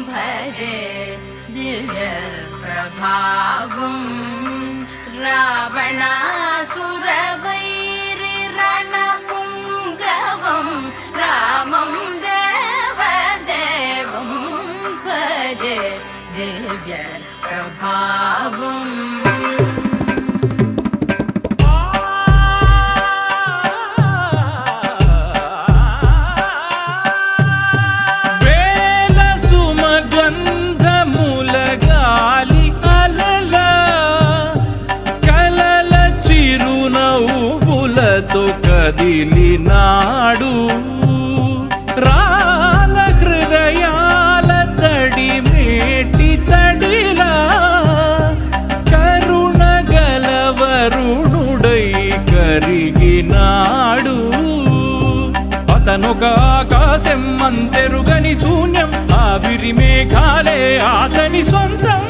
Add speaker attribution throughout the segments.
Speaker 1: భజే దివ్య ప్రభావం రావణాసురవైరి రణపుంగవం రామం దేవదేవం భజే దివ్య ప్రభావం.
Speaker 2: కదిలినాడు రాల హృదయాల తడి మేటి తడిలా కరుణ గలవరుణుడై కరిగినాడు. అతనొక ఆకాశం అంతెరుగని శూన్యం, ఆవిరి మేఘాలే అతని సొంతం.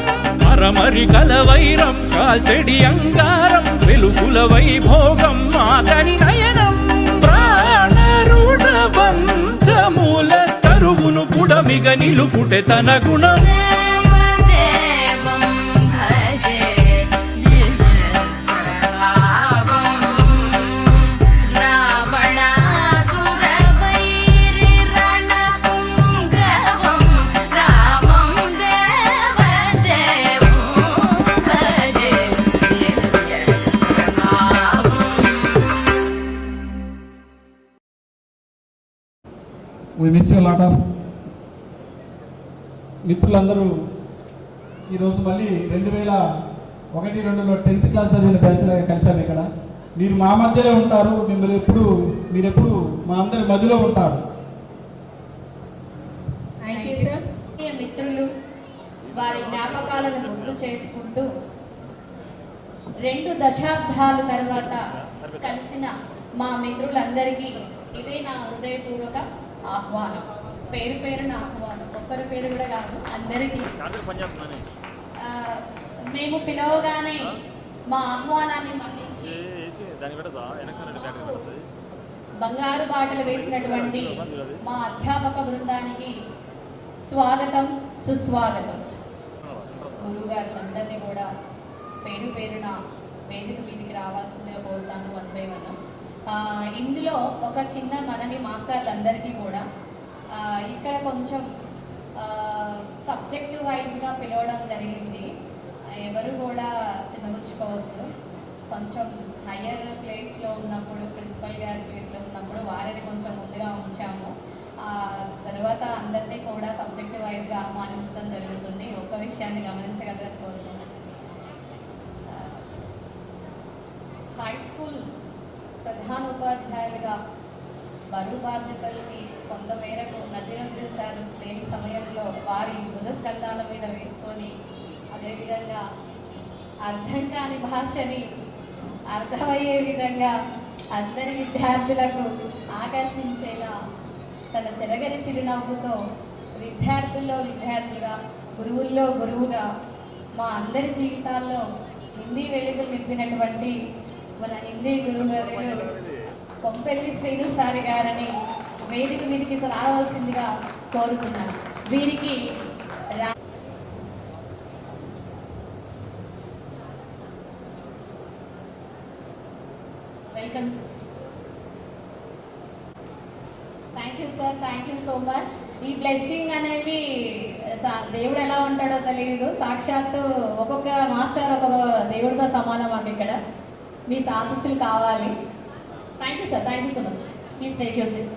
Speaker 2: మరమరి కలవైరం కాల్చెడి అంగారం, వెలుగుల వైభోగం అతని నయనం. ప్రాణరుణవంతముల తరువును పుడమిగ నిలుపుటె తన గుణం.
Speaker 3: We miss you a lot of మిత్రులందరూ ఈరోజు మళ్ళీ 2001-2లో 10th క్లాస్ చదివిన బ్యాచ్గా కలిసాము ఇక్కడ. మీరు మా మధ్యలో ఉంటారు, మీరెప్పుడు మా అందరి మధ్యలో ఉంటారు.
Speaker 4: Thank you sir. మిత్రులు వారి జ్ఞాపకాలను గుర్తు చేసుకుంటూ 2 దశాబ్దాల తర్వాత కలిసిన మా మిత్రులందరికీ ఇదే నా హృదయపూర్వక ఆహ్వానం. పేరు పేరున ఆహ్వానం, ఒక్కరి పేరు కూడా కాదు, అందరికీ. మేము పిలవగానే మా ఆహ్వానాన్ని మన్నించి బంగారు బాటలు వేసినటువంటి మా అధ్యాపక బృందానికి స్వాగతం, సుస్వాగతం. గురువు గారు అందరినీ కూడా పేరు పేరున వేదిక మీదికి రావాల్సిందిగా కోరుతాను. 1 by 1. ఇందులో ఒక చిన్న మనవి మాస్టర్లందరికీ కూడా, ఇక్కడ కొంచెం సబ్జెక్ట్ వైజ్గా పిలవడం జరిగింది. ఎవరు కూడా చిన్నపుచ్చుకోవద్దు. కొంచెం హయ్యర్ ప్లేస్లో ఉన్నప్పుడు, ప్రిన్సిపల్ గారి ప్లేస్లో ఉన్నప్పుడు వారిని కొంచెం ముందుగా ఉంచాము. తర్వాత అందరినీ కూడా సబ్జెక్ట్ వైజ్గా ఆహ్వానించడం జరుగుతుంది. ఒక విషయాన్ని గమనించగలరని కోరుతున్నాను. హై స్కూల్ ప్రధానోపాధ్యాయులుగా బరువు బాధ్యతల్ని కొంతమేరకు నజీరుద్దీన్ సార్ లేని సమయంలో వారి బుధస్కంధాల మీద వేసుకొని, అదేవిధంగా అర్థం కాని భాషని అర్థమయ్యే విధంగా అందరి విద్యార్థులకు ఆకర్షించేలా తన చెరగని చిరునవ్వుతో విద్యార్థుల్లో విద్యార్థిగా, గురువుల్లో గురువుగా మా అందరి జీవితాల్లో హిందీ వెలుగులు నింపినటువంటి మన హిందీ గురువులు కొంపెల్లి శ్రీను సారి గారిని వేదిక మీదకి రావాల్సిందిగా కోరుతున్నాను. వీరికి welcome sir. Thank you sir, thank you so much. ఈ బ్లెస్సింగ్ అనేవి దేవుడు ఎలా ఉంటాడో తెలియదు, సాక్షాత్తు ఒక్కొక్క మాస్టర్ ఒక్కొక్క దేవుడితో సమానం. మాకు ఇక్కడ మీ ఆశీస్సులు కావాలి. Thank you sir, thank you so much. Please take your seat.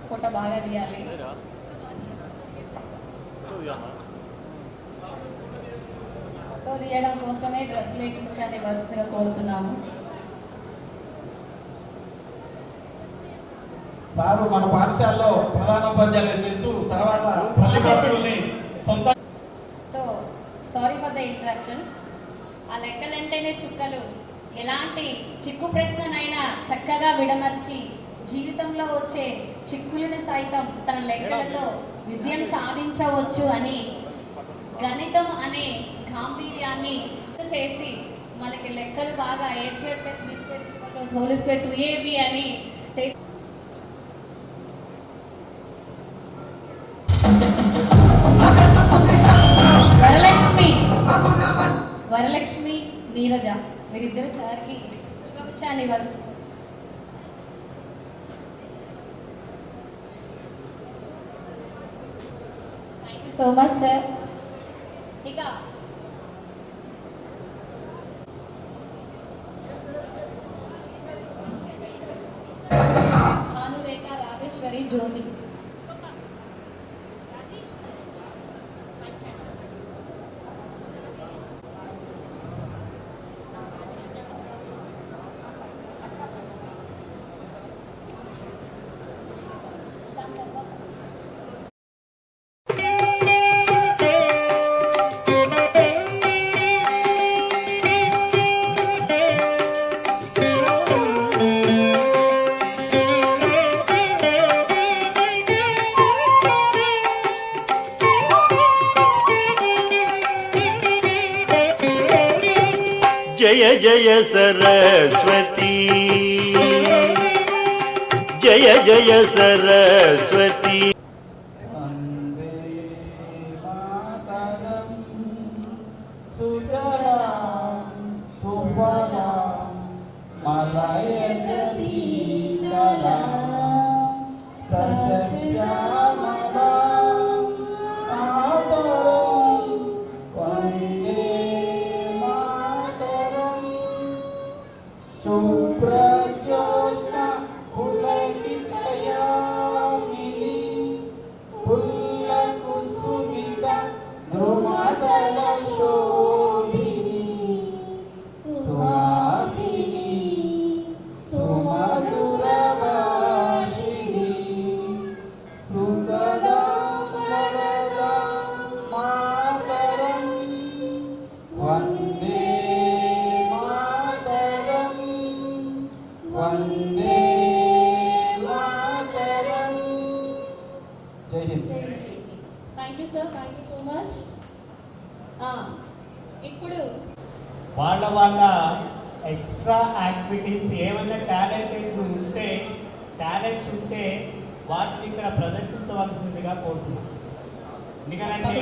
Speaker 4: Photo బాగా తీయాలి. ఫోటో తీయడం కోసమే డ్రెస్ లేకుండా వసతిగా కోరుతున్నాము.
Speaker 3: సారు మన పాఠశాలలో ప్రధానోపాధ్యాయులుగా చేస్తూ తర్వాత
Speaker 4: so sorry for the interruption. ఆ లెక్కలంటేనే చుక్కలు ఎలాంటి చిక్కు ప్రశ్ననైనా చక్కగా విడమర్చి జీవితంలో వచ్చే చిక్కులను సైతం తన లెక్కలతో విజయం సాధించవచ్చు అని గణితం అనే గాంభీర్యాన్ని చేసి మనకి లెక్కలు బాగా A² + B² Holi spirit 2AB అని వరలక్ష్మి నీరజ వీరిద్దరు సార్కి పుష్పగుచ్చాన్ని ఇవ్వాలి. Thank you so much sir. ఇక భానురేఖ రాజేశ్వరి జ్యోతి.
Speaker 5: జయ జయ సరస్వతి జయ జయ సరస్వతి.
Speaker 3: వందే మాతరం సుజలాం సుఫలాం మలయజ శీతలాం సస్యశ్యామలాం మాతరం వందే మాతరం. శుభ్రజ్యోత్స్న పులకితయామిని పుల్లకుసుమిత ధ్రుమదల శోభిని సుహాసిని సుమధురభాషిణి సుగదాం వరదాం మాతరం వందే మాతరం వందే మాతరం. జై Hind.
Speaker 4: Thank you sir. Thank you so much. ఇప్పుడు
Speaker 6: వాళ్ళ ఎక్స్ట్రా యాక్టివిటీస్ ఏమైనా టాలెంట్స్ ఉంటే వాటిని ఇక్కడ ప్రదర్శించవలసిందిగా కోరుతున్నాను. ఎందుకంటే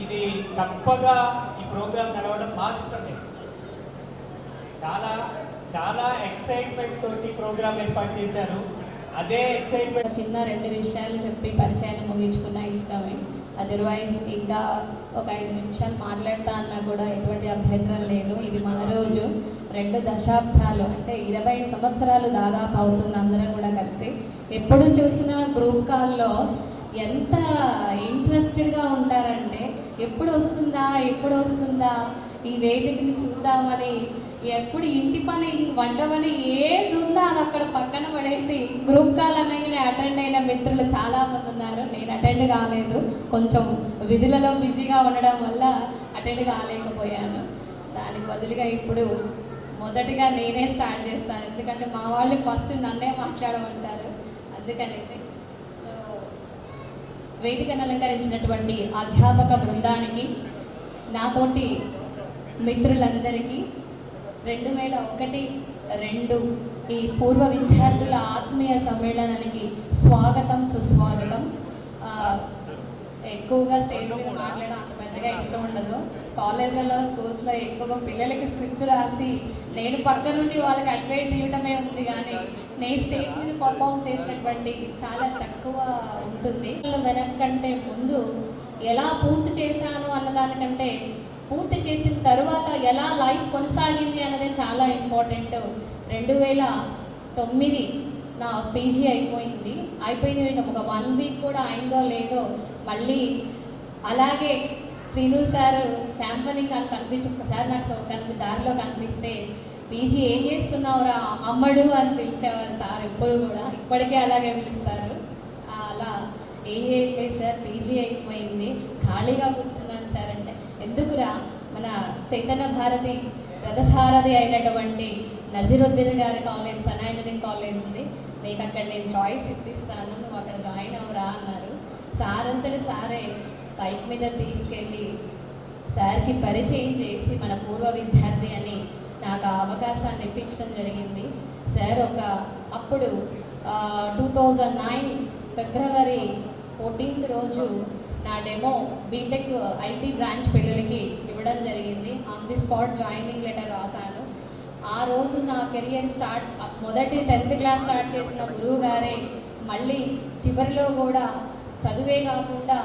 Speaker 6: ఇది చక్కగా ఈ ప్రోగ్రామ్ నడవడం మాకు ఇష్టం లేదు. చాలా చాలా ఎక్సైట్మెంట్ తోటి ప్రోగ్రామ్ ఏర్పాటు చేశారు. అదే ఎక్సైట్మెంట్
Speaker 4: చిన్న 2 విషయాలు చెప్పి పరిచయాన్ని ముగించుకున్న ఇష్టమే. అదర్వైజ్ ఇంకా ఒక 5 నిమిషాలు మాట్లాడతా అన్నా కూడా ఎటువంటి అభ్యంతరం లేదు. ఇది మన రోజు 2 దశాబ్దాలు అంటే 20 సంవత్సరాలు దాదాపు అవుతుంది అందరం కూడా కలిసి. ఎప్పుడు చూసినా గ్రూప్ కాల్లో ఎంత ఇంట్రెస్టెడ్గా ఉంటారంటే ఎప్పుడు వస్తుందా ఈ వేదికని చూద్దామని, ఎప్పుడు ఇంటి పని వంట పని ఏది ఉందో అది అక్కడ పక్కన పడేసి గ్రూప్ కాల్ అనగానే అటెండ్ అయిన మిత్రులు చాలామంది ఉన్నారు. నేను అటెండ్ కాలేదు, కొంచెం విధులలో బిజీగా ఉండడం వల్ల అటెండ్ కాలేకపోయాను. దానికి బదులుగా ఇప్పుడు మొదటిగా నేనే స్టార్ట్ చేస్తాను. ఎందుకంటే మా వాళ్ళు ఫస్ట్ నన్నే మాట్లాడమంటారు. అందుకనేసి సో వేదికను అలంకరించినటువంటి అధ్యాపక బృందానికి, నాతోటి మిత్రులందరికీ 2001-2 ఈ పూర్వ విద్యార్థుల ఆత్మీయ సమ్మేళనానికి స్వాగతం సుస్వాగతం. ఎక్కువగా స్టేజ్ మీద మాట్లాడడం అంత పెద్దగా ఇష్టం ఉండదు. కాలేజీలలో స్కూల్స్లో ఎక్కువగా పిల్లలకి స్క్రిప్ట్ రాసి నేను పక్క నుండి వాళ్ళకి అడ్వైస్ ఇవ్వడమే ఉంది, కానీ నేను స్టేజ్ మీద పర్ఫామ్ చేసినటువంటి చాలా తక్కువ ఉంటుంది. వెనక్కంటే ముందు ఎలా పూర్తి చేశాను అన్నదానికంటే పూర్తి చేసిన తర్వాత ఎలా లైఫ్ కొనసాగింది అన్నది చాలా ఇంపార్టెంట్. 2009 నా పీజీ అయిపోయింది. ఒక 1 వీక్ కూడా అయిందో లేదో మళ్ళీ అలాగే శ్రీను సార్ క్యాంపనింగ్ కనిపించి ఒకసారి నాకు దారిలో కనిపిస్తే పీజీ ఏం చేస్తున్నావురా అమ్మడు అని పిలిచేవారు సార్. ఎప్పుడు కూడా ఇప్పటికే అలాగే పిలుస్తారు. అలా ఏం చేయట్లేదు సార్, పీజీ అయిపోయింది, ఖాళీగా కూర్చున్నాను సార్ అంటే, ఎందుకురా మన చైతన్య భారతి రథసారథి అయినటువంటి నజీరుద్దీన్ గారి కాలేజ్, సనాయినుద్దీన్ కాలేజ్ ఉంది, నీకు అక్కడ నేను చాయిస్ ఇప్పిస్తాను, నువ్వు అక్కడ జాయిన్ అవరా అన్నారు. సార్ అంతటి సారే బైక్ మీద తీసుకెళ్ళి సార్కి పరిచయం చేసి మన పూర్వ విద్యార్థి అని నాకు ఆ అవకాశాన్ని ఇప్పించడం జరిగింది. సార్ అప్పుడు 2009 ఫిబ్రవరి 14th రోజు నా డెమో బీటెక్ ఐటీ బ్రాంచ్ పిల్లలకి ఇవ్వడం జరిగింది. On the spot joining letter రాశాను. ఆ రోజు నా కెరియర్ మొదటి 10th క్లాస్ స్టార్ట్ చేసిన గురువు గారే మళ్ళీ చివరిలో కూడా చదువే కాకుండా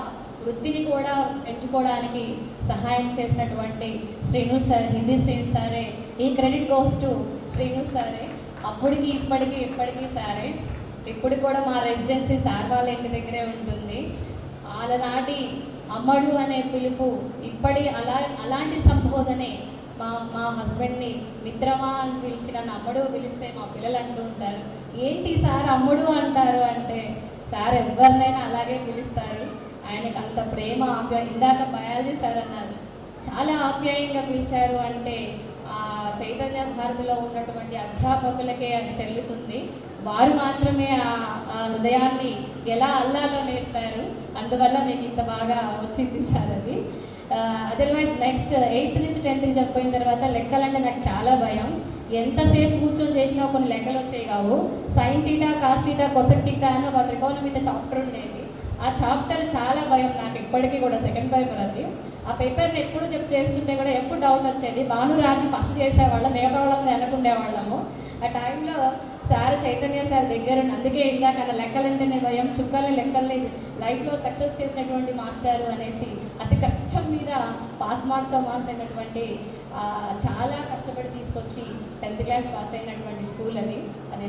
Speaker 4: వృత్తిని కూడా ఎంచుకోవడానికి సహాయం చేసినటువంటి శ్రీను సార్, హిందీ శ్రీను సారే. ఈ క్రెడిట్ గోస్ టు శ్రీను సారే. అప్పటికి ఇప్పటికీ సారే. ఇప్పుడు కూడా మా రెసిడెన్సీ సార్ వాళ్ళ ఇంటి దగ్గరే ఉంటుంది. ఆలనాటి అమ్మడు అనే పిలుపు అలాంటి సంబోధనే మా హస్బెండ్ని మిత్రమా అని పిలిచి నన్ను అమ్మడు పిలిస్తే మా పిల్లలు అంటూ ఉంటారు, ఏంటి సార్ అమ్ముడు అంటారు అంటే, సార్ ఎవరినైనా అలాగే పిలుస్తారు. ఆయనకు అంత ప్రేమ ఇందాక బయాలజీ సార్ అన్నారు, చాలా ఆప్యాయంగా పిలిచారు అంటే ఆ చైతన్య భారతిలో ఉన్నటువంటి అధ్యాపకులకే అది చెల్లుతుంది. వారు మాత్రమే ఆ హృదయాన్ని ఎలా అల్లాలో నేర్పారు. అందువల్ల మీకు ఇంత బాగా వచ్చింది సార్ అది. అదర్వైజ్ నెక్స్ట్ 8th నుంచి 10th చెప్పిన తర్వాత లెక్కలంటే నాకు చాలా భయం. ఎంతసేపు కూర్చొని చేసినా కొన్ని లెక్కలు వచ్చేవి కావు. Sine theta, cos theta, cosec theta అని ఒక త్రికోణమితి చాప్టర్ ఉండేది. ఆ చాప్టర్ చాలా భయం నాకు ఇప్పటికీ కూడా. సెకండ్ పేపర్ అది. ఆ పేపర్ని ఎప్పుడు చేస్తుంటే కూడా ఎప్పుడు డౌట్ వచ్చేది. భానురాజు ఫస్ట్ చేసేవాళ్ళం, మిగతా వాళ్ళని వెనకుండేవాళ్ళము. ఆ టైంలో సార్ చైతన్య సార్ దగ్గర అందుకే ఇందాక లెక్కలంటేనే భయం, చుక్కల్ని లెక్కల్ని లైఫ్లో సక్సెస్ చేసినటువంటి మాస్టారు అనేసి అతి కష్టం మీద పాస్ మార్క్తో పాస్ అయినటువంటి చాలా కష్టపడి తీసుకొచ్చి 10th క్లాస్ పాస్ అయినటువంటి స్కూల్ అది. అదే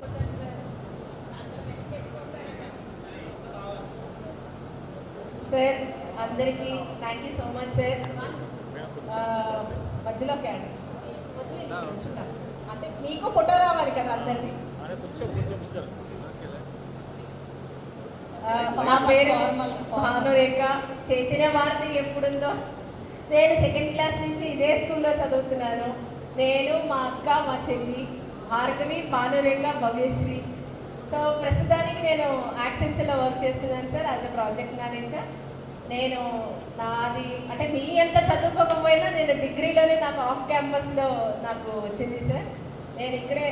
Speaker 7: సార్ అందరికీ thank you so much sir. మధ్యలో క్యాండ్ అంటే మీకు ఫోటో రావాలి కదా అందరిది. నా పేరు భానురేఖ. చైతన్య భారతి ఎప్పుడుందో, నేను 2nd క్లాస్ నుంచి ఇదే స్కూల్లో చదువుతున్నాను. నేను, మా అక్క, మా చెల్లి భార్గవి, భానురేఖ, భవ్యశ్రీ. సో ప్రస్తుతానికి నేను యాక్సెంచర్లో వర్క్ చేస్తున్నాను sir as a project manager. నేను నాది అంటే మీ ఎంత చదువుకోకపోయినా నేను డిగ్రీలోనే నాకు ఆఫ్ క్యాంపస్లో నాకు వచ్చింది సార్. నేను ఇక్కడే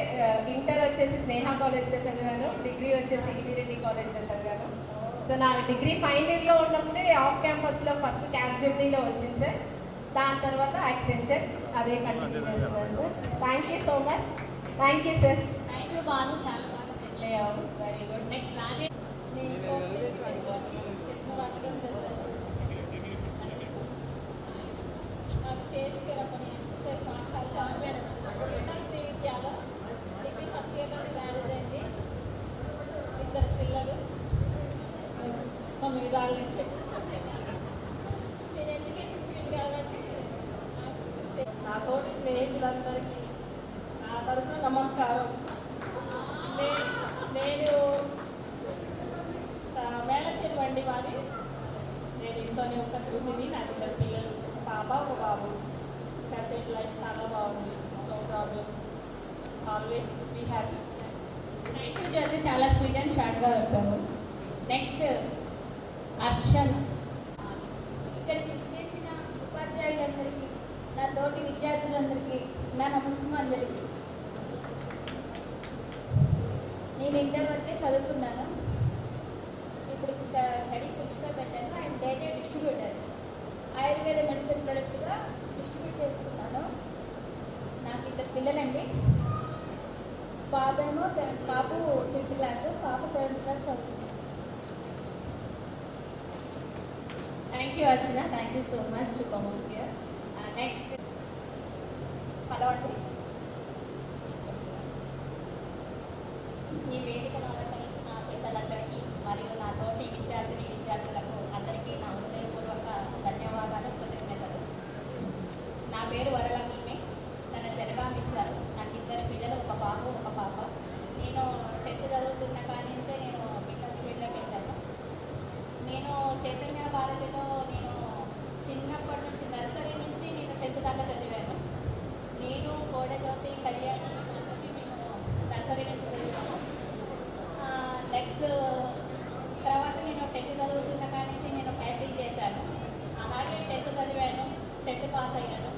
Speaker 7: ఇంటర్ వచ్చేసి స్నేహ కాలేజ్లో చదివాను, డిగ్రీ వచ్చేసి ఈవిరెడ్డి కాలేజ్లో చదివాను. సో నా డిగ్రీ ఫైనల్ ఇయర్లో ఉన్నప్పుడే ఆఫ్ క్యాంపస్లో ఫస్ట్ క్యాప్జెమినీలో వచ్చింది సార్. దాని తర్వాత యాక్సెంచర్ అదే కంటిన్యూ చేస్తున్నాను sir. Thank you so much. Thank you sir.
Speaker 4: Thank you Banu, చాలా బాగా సెటిల్ అయ్యావు. Very good. నెక్స్ట్ రాజే.
Speaker 8: స్టేజ్కి రమ్మని ఎంతసేపు మాట్లాడాను. శ్రీ విద్యాలో డిగ్రీ ఫస్ట్ ఇయర్లోనే మ్యారేజ్ అయింది. 2 పిల్లలు. మా మిగతా నేను ఎడ్యుకేషన్ ఫీల్డ్ కాబట్టి నాతోటి స్నేహితులందరికీ నా తరఫున నమస్కారం. నేను మేళచేరి వండి వారి. నేను ఇంట్లోనే ఒక గృహిణి. నా 2 పిల్లలు, పాప ఒక బాబు. కంటెంట్ లైఫ్ చాలా బాగుంది. No problems. Always be happy.
Speaker 4: Thank you Jyothi, చాలా స్వీట్ అండ్ షార్ట్గా వెళ్తాము. నెక్స్ట్ అర్చన.
Speaker 8: ఇక్కడికి చేసిన ఉపాధ్యాయులందరికీ, నా తోటి విద్యార్థులందరికీ నా నమస్కారం. నేను ఇంటర్ వరకే చదువుకున్నాను. ఇప్పుడు స్టడీ పుష్గా పెట్టాను. And data distributor, Ayurveda medicine ప్రొడక్ట్గా డిస్ట్రిబ్యూట్ చేస్తున్నాను. నాకు 2 పిల్లలండి. బాబు 5th క్లాస్, పాప 7th క్లాస్ చదువుతుంది.
Speaker 4: Thank you Archana, thank you so much to come out here. Next
Speaker 8: hello అండి. ఈ వేదికను అలంకరించిన పెద్దలందరికీ మరియు నా తోటి విద్యార్థులకు అందరికీ నా హృదయపూర్వక ధన్యవాదాలు, కృతజ్ఞతలు. నా పేరు వరలక్ష్మి. నన్ను జనగామించారు. నాకు 2 పిల్లలు, ఒక బాబు ఒక పాప. నేను 10th చదువుతున్న కానీ నేను బిజినెస్ ఫీల్డ్లోకి వెళ్ళాను. నేను చైతన్య భారతిలో నేను చిన్నప్పటి నుంచి నర్సరీ నుంచి నేను 10th దాకా చదివాను. నేను కోడజ్యోతి, కళ్యాణి మేము నర్సరీ నుంచి చదివాను. నెక్స్ట్ తర్వాత నేను 10th చదువుతున్న కానీ నేను టైపింగ్ చేశాను. అలాగే 10th చదివాను, 10th పాస్ అయ్యాను.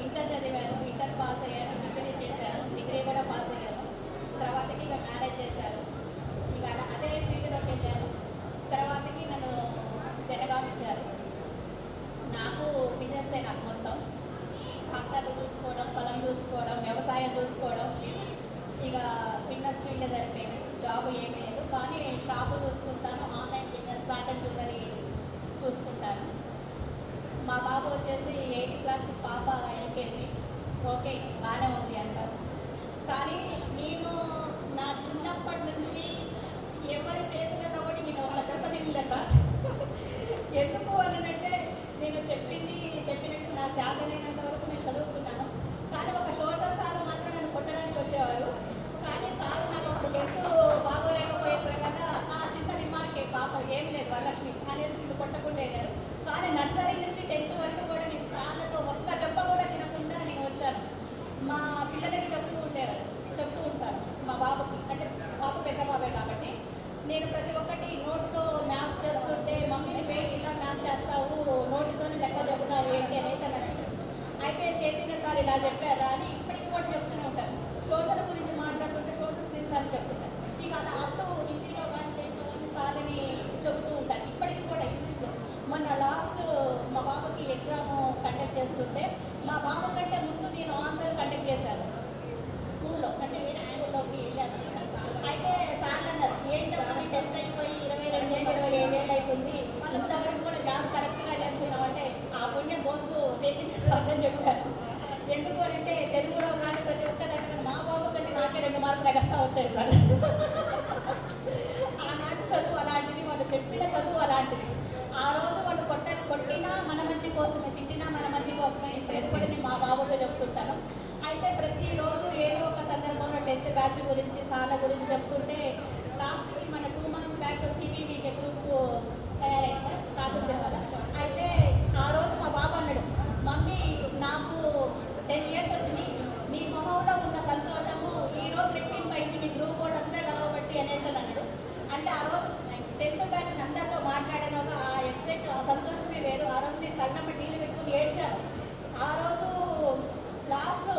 Speaker 8: ఇంటర్ చదివాను, ఇంటర్ పాస్ అయ్యాను, డిగ్రీ చేశాను. ఓకే బాగానే ఉంది అంటారు. కానీ నేను నా చిన్నప్పటి నుంచి ఎవరి చేతులలో కూడా నేను ఒక దెబ్బ తినలే సార్. ఎందుకు అనంటే నేను చెప్పినట్టు నా చేతనైనంత వరకు నేను చదువుకున్నాను. కానీ ఒక సోషల్ సార్ మాత్రం నన్ను కొట్టడానికి వచ్చేవారు. కానీ సార్ నాకు అప్పుడు తెలుసు బాగోలేకపోయేసారు కదా, ఆ చిన్న రిమార్కే పాప ఏం లేదు వరలక్ష్మి అనేది నేను కొట్టకుండా వెళ్ళారు. కానీ నర్సరీ నుంచి 10th వరకు కూడా నేను సార్లతో ఒక్క దెబ్బ కూడా తినకుండా నేను వచ్చాను. మా పిల్లలకి చెప్తూ ఉంటారు మా బాబుకి, అంటే బాబు పెద్ద బాబే కాబట్టి నేను ప్రతి ఒక్కటి నోటుతో మ్యాథ్స్ చేస్తుంటే మమ్మీని వెయిట్ ఇలా మ్యాథ్స్ చేస్తావు, నోటితో లెక్క చెబుతావు ఏంటి అనేసి అన్నాడు. అయితే చైతన్య సార్ ఇలా చెప్పారా అని ఇప్పటికీ కూడా చెప్తూనే ఉంటారు. సోషల్ గురించి మాట్లాడుతుంటే సోషల్ స్కిల్స్ అని చెప్తుంటారు. ఇక అటు హిందీలో కానీ తెలుగులో కానీ సార్ని చెబుతూ ఉంటారు ఇప్పటికీ కూడా ఇంగ్లీష్లో. మొన్న లాస్ట్ మా బాబుకి ఎగ్జామ్ కండక్ట్ చేస్తుంటే మా బాబు కంటే ముందు నేను ఆన్సర్ కండక్ట్ చేశాను స్కూల్లో, అంటే వేరే యాంగిల్లోకి వెళ్ళాను. అయితే సార్ అన్నారు ఏంటమ్మా 10th అయిపోయి 22 ఏళ్ళు 25 ఏళ్ళు అవుతుంది, ఇంతవరకు కూడా క్లాస్ కరెక్ట్గా చేస్తున్నాం అంటే ఆ పుణ్యం పోస్తూ చైతన్య సార్ అని చెప్పారు. ఎందుకు అంటే తెలుగులో కానీ ప్రతి ఒక్కరు మా బాబు కంటే నాకే 2 మార్కులు ఎక్స్ట్రా వచ్చాయి సార్. ఆనాటి చదువు అలాంటిది, వాళ్ళు చెప్పిన చదువు అలాంటిది. ఆ రోజు వాళ్ళు కొట్టినా మన మంచి కోసమే, తిట్టినా మన మంచి కోసమే చేసుకొని మా బాబుతో చెప్తుంటాను. అయితే ప్రతిరోజు ఏదో ఒక సందర్భంలో 10th బ్యాచ్ గురించి సార్ల గురించి చెప్తుంటే లాస్ట్కి మన 2 months బ్యాక్ సిబిబికే గ్రూప్ తయారైంది సార్ కాకుండా వల్ల. అయితే ఆ రోజు మా బాబు అన్నాడు, మమ్మీ నాకు 10 years వచ్చినాయి, మీ మొహంలో ఉన్న సంతోషము ఈ రోజు రెట్టింపు అయింది, మీ గ్రూప్ కూడా అంతా కలవబట్టి అనేసి అన్నాడు. అంటే ఆ రోజు 10th బ్యాచ్ అందరితో మాట్లాడినగా ఆ ఎక్సైట్ ఆ సంతోషమే వేరు. ఆ రోజు నేను కళ్ళమ్మ నీళ్ళు పెట్టుకుని ఏడ్చాను. ఆ రోజు లాస్ట్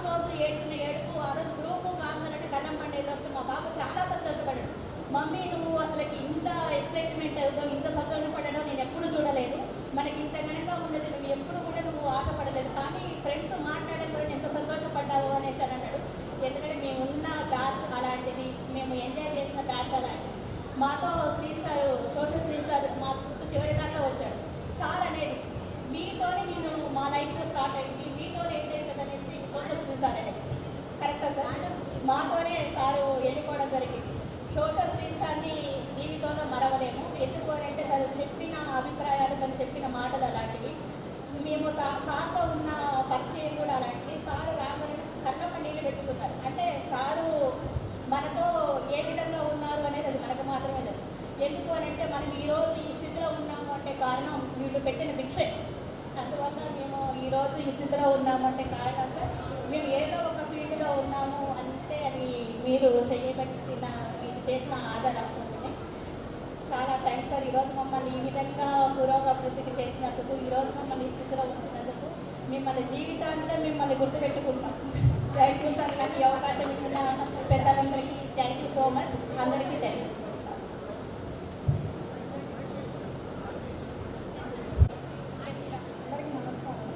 Speaker 8: రోజు ఏడ్చిన ఏడుపు, ఆ రోజు గ్రూపు కావాలంటే కళ్ళమ్మ నీళ్ళు వస్తే మా బాబు చాలా సంతోషపడ్డాడు. మమ్మీ నువ్వు అసలుకి ఇంత ఎక్సైట్మెంట్ అవుతావు, ఇంత సంతోషపడడం నేను ఎప్పుడు చూడలేదు, మనకి ఇంత కనుక ఉండదు, నువ్వు ఎప్పుడు కూడా నువ్వు ఆశపడలేదు, కానీ ఫ్రెండ్స్ మాట్లాడే గురించి ఎంత సంతోషపడ్డావు అనేసి అని అన్నాడు. ఎందుకంటే మేము ఉన్న బ్యాచ్ అలాంటిది, మేము ఎంజాయ్ చేసిన బ్యాచ్ అలాంటిది. మాతో screen sir social screen sir మా చుట్టూ చివరి దాకా వచ్చాడు. సార్ అనేది మీతోనే నేను మా లైఫ్లో స్టార్ట్ అయింది, మీతోనే ఏం చేయలేదు అనేసి సోషల్ స్క్రీన్ సార్ అనేది కరెక్టా సార్? మాతోనే సారు వెళ్ళిపోవడం జరిగింది. సోషల్ స్క్రీన్ సార్ని జీవితంలో మరవలేము. ఎందుకు అంటే తను చెప్పిన అభిప్రాయాలు, తను చెప్పిన మాటలు అలాంటివి. మేము సార్తో ఉన్న పరిచయం కూడా అలాంటిది. సారు రాగానే కళ్ళమ్మ నీళ్ళు పెట్టుకున్నారు. అంటే సారు మనతో ఏ విధంగా ఉన్నారు అనేది అది మనకు మాత్రమే తెలుసు. ఎందుకు అంటే మనం ఈరోజు ఈ స్థితిలో ఉన్నాము అంటే కారణం వీళ్ళు పెట్టిన భిక్షే. అందువల్ల మేము ఈరోజు ఈ స్థితిలో ఉన్నాము అంటే కారణం సార్ మేము ఏదో ఒక ఫీల్డ్లో ఉన్నాము అంటే అది మీరు చేయబట్టిన మీరు చేసిన ఆధారం. చాలా థ్యాంక్స్ సార్. ఈరోజు మమ్మల్ని ఈ విధంగా పురోగతికి చేసినందుకు, ఈరోజు మమ్మల్ని ఈ స్థితిలో ఉంచినందుకు మిమ్మల్ని జీవితాంతం మిమ్మల్ని గుర్తుపెట్టుకుంటాం. Thank you sir. నాకు ఈ అవకాశం ఇచ్చిన పెద్దలందరికీ థ్యాంక్ యూ సో మచ్. అందరికీ థ్యాంక్స్. అందరికీ నమస్కారం.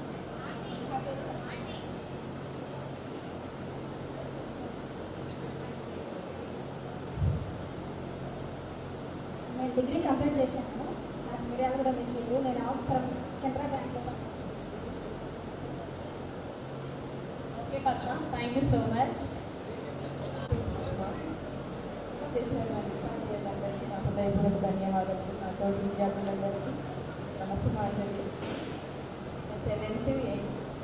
Speaker 8: నేను డిగ్రీ కంప్లీట్ చేశాను. నాకు మిర్యాలు కూడా మెచ్చింది. నేను అవసరం కెనరా బ్యాంక్లో ఓకే పచ్చ. Thank you so much. చేసిన అందరికీ నా హృదయపూర్వక ధన్యవాదాలు. నా తోటి విద్యార్థులందరికీ నమస్కారం. 7th,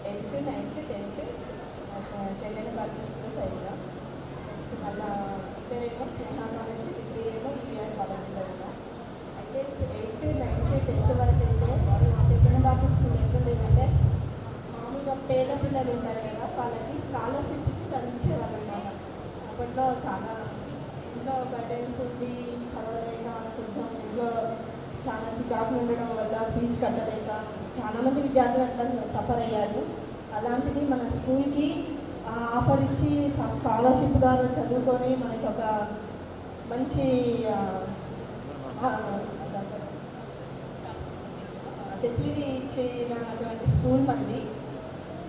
Speaker 8: 8th, 9th, 10th చెల్లెని పరిస్థితుల్లో చదివా. నెక్స్ట్ మళ్ళా ఇద్దరేమో స్నేహానికి డిగ్రీ ఏమో ఈవీఆర్ కాలేజీలో ఉన్నా. అయితే 8th, 9th, 10th వరకు అయితే చెల్లెని బాబు స్కూల్ ఎట్లుండేదంటే మామూలుగా పేద పిల్లలు ఉంటారు కదా, వాళ్ళకి స్కాలర్షిప్ ఇచ్చి చదివించేవాళ్ళు అన్నమాట. అప్పట్లో చాలా ఇంట్లో గైడెన్స్ ఉండి చదవలేక, కొంచెం ఇంట్లో చాలా చికాకులు ఉండడం వల్ల ఫీజు కట్టలేక చాలామంది విద్యార్థులు అంతా సఫర్ అయ్యారు. అలాంటిది మన స్కూల్కి ఆఫర్ ఇచ్చి స్కాలర్షిప్ ద్వారా చదువుకొని మనకి ఒక మంచి ఫెసిలిటీ ఇచ్చినటువంటి స్కూల్ మంది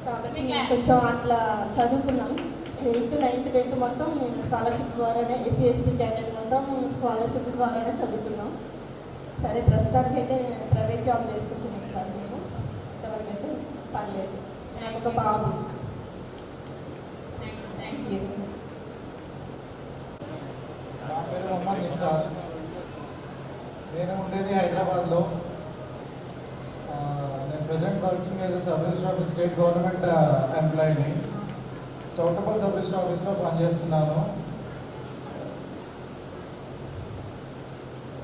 Speaker 8: కాబట్టి కొంచెం అట్లా చదువుకున్నాం. 8th, 9th, 10th మొత్తం స్కాలర్షిప్ ద్వారానే, SC ST క్యాండిడేట్ మొత్తం స్కాలర్షిప్ ద్వారానే చదువుకున్నాం. సరే ప్రస్తుతానికి అయితే ప్రైవేట్ జాబ్ చేసుకుంటున్నాం సార్. నేను ఇంతవరకు అయితే పర్లేదు. నాకు ఒక బాబు
Speaker 9: హైదరాబాద్లో. నేను present working as sub register office state government ఎంప్లాయీని. చౌటపల్లి సబ్ రిజిస్టర్ ఆఫీస్లో పనిచేస్తున్నాను.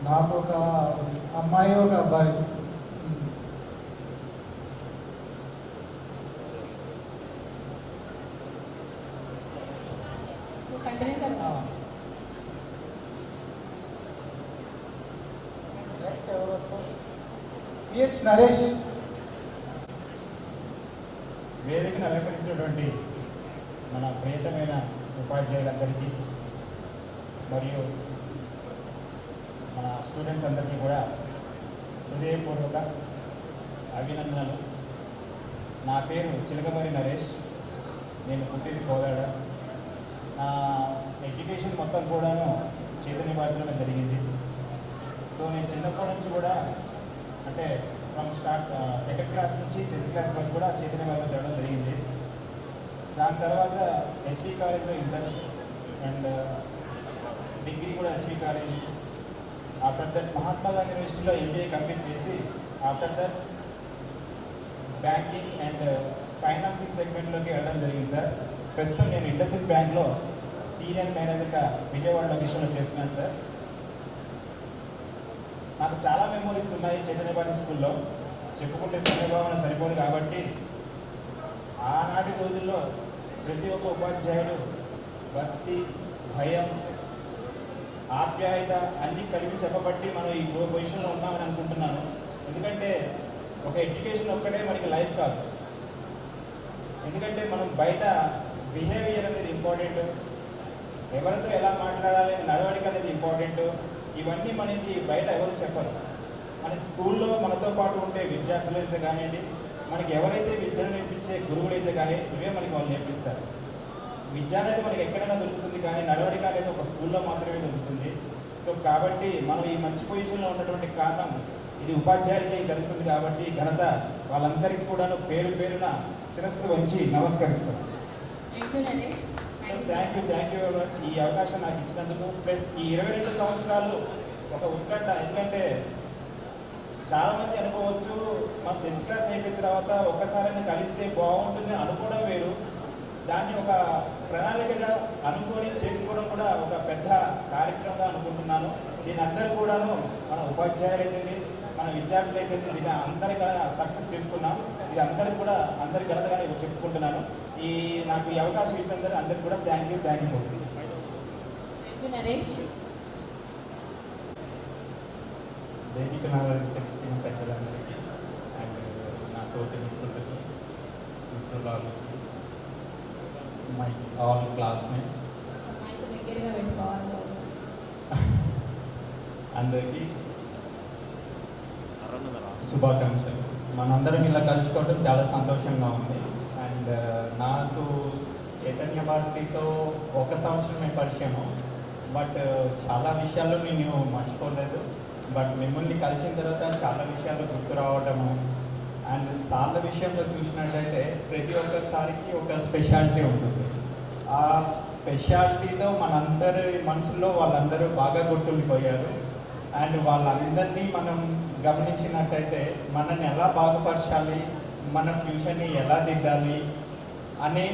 Speaker 9: నాకు ఒక అమ్మాయి ఒక అబ్బాయి. నెక్స్ట్ ఎవరు వస్తారు? సిహెచ్ నరేష్.
Speaker 6: వేదికను అలంకరించినటువంటి మన ప్రియతమైన ఉపాధ్యాయులందరికీ మరియు మన స్టూడెంట్స్ అందరికీ కూడా హృదయపూర్వక అభినందనలు. నా పేరు చిలకమరి నరేష్. నేను పుట్టింది కోదాడ. నా ఎడ్యుకేషన్ మొత్తం కూడాను చైతన్య భారతిలోనే జరిగింది. సో నేను చిన్నప్పటి నుంచి కూడా అంటే ఫ్రమ్ సెకండ్ క్లాస్ నుంచి 10th క్లాస్ వరకు కూడా చైతన్య భారతిలో చదవడం జరిగింది. దాని తర్వాత ఎస్వి కాలేజ్లో ఇంటర్ అండ్ డిగ్రీ కూడా SV college. After that Mahatma Gandhi యూనివర్సిటీలో ఎంబీఏ కంప్లీట్ చేసి after that banking and financing సెగ్మెంట్లోకి వెళ్ళడం జరిగింది సార్. ప్రస్తుతం నేను ఇండస్ఇండ్ బ్యాంక్లో సీనియర్ మేనేజర్గా విజయవాడ లొకేషన్లో చేస్తున్నాను సార్. నాకు చాలా మెమోరీస్ ఉన్నాయి చైతన్య భారతి స్కూల్లో. చెప్పుకుంటే సమయభావన సరిపోదు కాబట్టి ఆనాటి రోజుల్లో ప్రతి ఒక్క ఉపాధ్యాయుడు భక్తి, భయం, ఆప్యాయత అన్నీ కలిపి చెప్పబట్టి మనం ఈ పొజిషన్లో ఉన్నామని అనుకుంటున్నాను. ఎందుకంటే ఒక ఎడ్యుకేషన్ ఒక్కటే మనకి లైఫ్ కాదు. ఎందుకంటే మనం బయట బిహేవియర్ అనేది ఇంపార్టెంట్, ఎవరితో ఎలా మాట్లాడాలి నడవడిక అనేది ఇంపార్టెంట్. ఇవన్నీ మనకి బయట ఎవరు చెప్పరు. మన స్కూల్లో మనతో పాటు ఉండే విద్యార్థులు అయితే కానివ్వండి, మనకి ఎవరైతే విద్యను నేర్పించే గురువులు అయితే కానీ ఇవే మనకి వాళ్ళు నేర్పిస్తారు. విద్య అనేది మనకి ఎక్కడైనా దొరుకుతుంది కానీ నడవడిక అనేది ఒక స్కూల్లో మాత్రమే దొరుకుతుంది. సో కాబట్టి మనం ఈ మంచి పొజిషన్లో ఉన్నటువంటి కారణం ఇది ఉపాధ్యాయులకి జరుగుతుంది కాబట్టి ఘనత వాళ్ళందరికీ కూడా పేరు పేరున శిరస్సు వంచి నమస్కరిస్తున్నాను. థ్యాంక్ యూ వెరీ మచ్ ఈ అవకాశం నాకు ఇచ్చినందుకు. ప్లస్ ఈ 22 సంవత్సరాలు ఒక ఉత్కంఠ. ఎందుకంటే చాలామంది అనుకోవచ్చు మన 10th క్లాస్ అయిపోయిన తర్వాత ఒక్కసారైనా కలిస్తే బాగుంటుంది అనుకోవడం వేరు, దాన్ని ఒక ప్రణాళికగా అనుకొని చేసుకోవడం కూడా ఒక పెద్ద కార్యక్రమంగా అనుకుంటున్నాను. దీని అందరూ కూడాను మన ఉపాధ్యాయులు అయితే మన విద్యార్థులు అయితే దీన్ని అందరికీ సక్సెస్ చేసుకున్నాం. ఇది అందరికి కూడా అందరి ఘనతగానే చెప్పుకుంటున్నాను. నాకు ఈ అవకాశం ఇచ్చినందుకు అందరికి కూడా థ్యాంక్ యూ.
Speaker 4: నరేష్
Speaker 6: వేదిక పెద్దలందరికీ అండ్ నా తోటి మిత్రులకు మై ఆల్ క్లాస్మేట్స్ అందరికీ శుభాకాంక్షలు. మనందరం ఇలా కలుసుకోవడం చాలా సంతోషంగా ఉంది. అండ్ నాకు చైతన్య భారతితో 1 సంవత్సరమే పరిచయము, బట్ చాలా విషయాలు నేను మర్చిపోలేదు. బట్ మిమ్మల్ని కలిసిన తర్వాత చాలా విషయాలు గుర్తు రావటము అండ్ సార్ల విషయంలో చూసినట్టయితే ప్రతి ఒక్కసారికి ఒక స్పెషాలిటీ ఉంటుంది. ఆ స్పెషాలిటీతో మనందరి మనసులో వాళ్ళందరూ బాగా గుర్తుండిపోయారు. అండ్ వాళ్ళందరినీ మనం గమనించినట్టయితే మనల్ని ఎలా బాగుపరచాలి, మన ఫ్యూచర్ని ఎలా దిద్దాలి అనే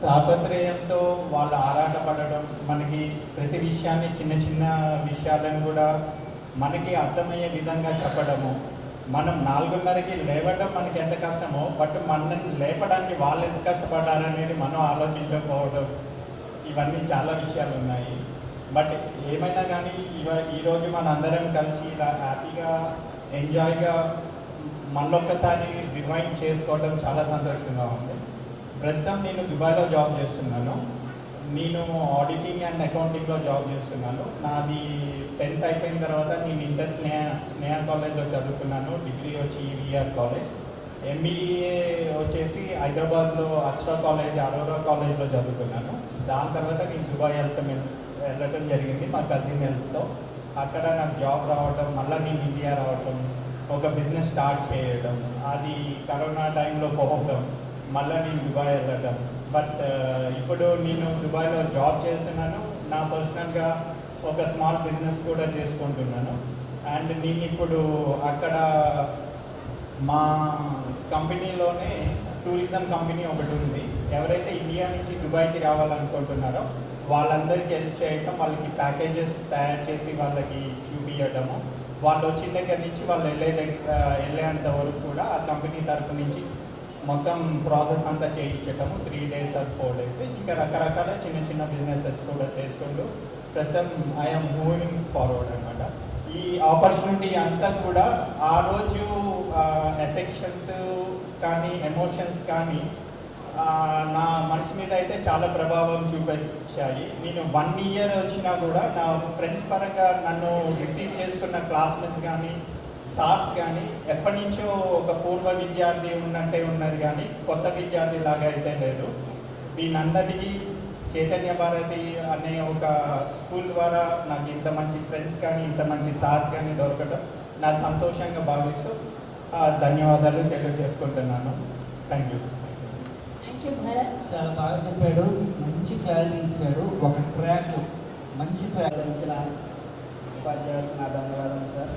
Speaker 6: తాపత్రయంతో వాళ్ళు ఆరాటపడడం, మనకి ప్రతి విషయాన్ని చిన్న చిన్న విషయాలను కూడా మనకి అర్థమయ్యే విధంగా చెప్పడము. మనం 4:30కి లేవడం మనకి ఎంత కష్టమో, బట్ మనల్ని లేపడానికి వాళ్ళు ఎంత కష్టపడ్డారనేది మనం ఆలోచించకపోవడం, ఇవన్నీ చాలా విషయాలు ఉన్నాయి. బట్ ఏమైనా కానీ ఈరోజు మన అందరం కలిసి ఇలా హ్యాపీగా ఎంజాయ్గా మళ్ళొక్కసారి రిమైండ్ చేసుకోవడం చాలా సంతోషంగా ఉంది. ప్రస్తుతం నేను దుబాయ్లో జాబ్ చేస్తున్నాను. నేను ఆడిటింగ్ అండ్ అకౌంటింగ్లో జాబ్ చేస్తున్నాను. నాది 10th అయిపోయిన తర్వాత నేను ఇంటర్ స్నేహ కాలేజ్లో చదువుకున్నాను. డిగ్రీ వచ్చి ఈవీఆర్ కాలేజ్. ఎంబీఏ వచ్చేసి హైదరాబాద్లో అస్ట్రా కాలేజ్, అరోరా కాలేజ్లో చదువుకున్నాను. దాని తర్వాత నేను దుబాయ్ వెళ్ళటం జరిగింది మా కజిన్ హెల్ప్తో. అక్కడ నాకు జాబ్ రావటం, మళ్ళీ నేను ఇండియా రావటం, ఒక బిజినెస్ స్టార్ట్ చేయడం, అది కరోనా టైంలో పోవటం, మళ్ళీ నేను దుబాయ్ వెళ్ళటం. బట్ ఇప్పుడు నేను దుబాయ్లో జాబ్ చేస్తున్నాను. నా పర్సనల్గా ఒక స్మాల్ బిజినెస్ కూడా చేసుకుంటున్నాను. అండ్ నేను ఇప్పుడు అక్కడ మా కంపెనీలోనే టూరిజం కంపెనీ ఒకటి ఉంది. ఎవరైతే ఇండియా నుంచి దుబాయ్కి రావాలనుకుంటున్నారో వాళ్ళందరికీ హెల్ప్ చేయటం, వాళ్ళకి ప్యాకేజెస్ తయారు చేసి వాళ్ళకి చూపించడము, వాళ్ళు వచ్చిన దగ్గర నుంచి వాళ్ళు వెళ్ళేంత వరకు కూడా ఆ కంపెనీ తరఫు నుంచి మొత్తం ప్రాసెస్ అంతా చేయించటము 3 days or 4 days. ఇంకా రకరకాల చిన్న చిన్న బిజినెసెస్ కూడా చేసుకుంటూ ప్రస్తుతం ఐఎమ్ మూవింగ్ ఫార్వర్డ్ అనమాట. ఈ ఆపర్చునిటీ అంతా కూడా ఆ రోజు ఎఫెక్షన్స్ కానీ ఎమోషన్స్ కానీ నా మనసు మీద అయితే చాలా ప్రభావం చూపించాయి. నేను 1 year వచ్చినా కూడా నా ఫ్రెండ్స్ పరంగా నన్ను రిసీవ్ చేసుకున్న క్లాస్మేట్స్ కానీ సార్స్ కానీ ఎప్పటి నుంచో ఒక పూర్వ విద్యార్థి ఉన్నట్టే ఉన్నది కానీ కొత్త విద్యార్థి లాగా అయితే లేదు. దీనందరికీ చైతన్య భారతి అనే ఒక స్కూల్ ద్వారా నాకు ఇంత మంచి ఫ్రెండ్స్ కానీ ఇంత మంచి సార్స్ కానీ దొరకడం నా సంతోషంగా భావిస్తూ ధన్యవాదాలు తెలియజేసుకుంటున్నాను. Thank you.
Speaker 10: చాలా బాగా చెప్పాడు, మంచి క్లారిటీ ఇచ్చాడు. ఒక ట్రాక్ మంచి ట్రాక్ ఇచ్చిన ఉపాధ్యాయులకు నా ధన్యవాదాలు సార్.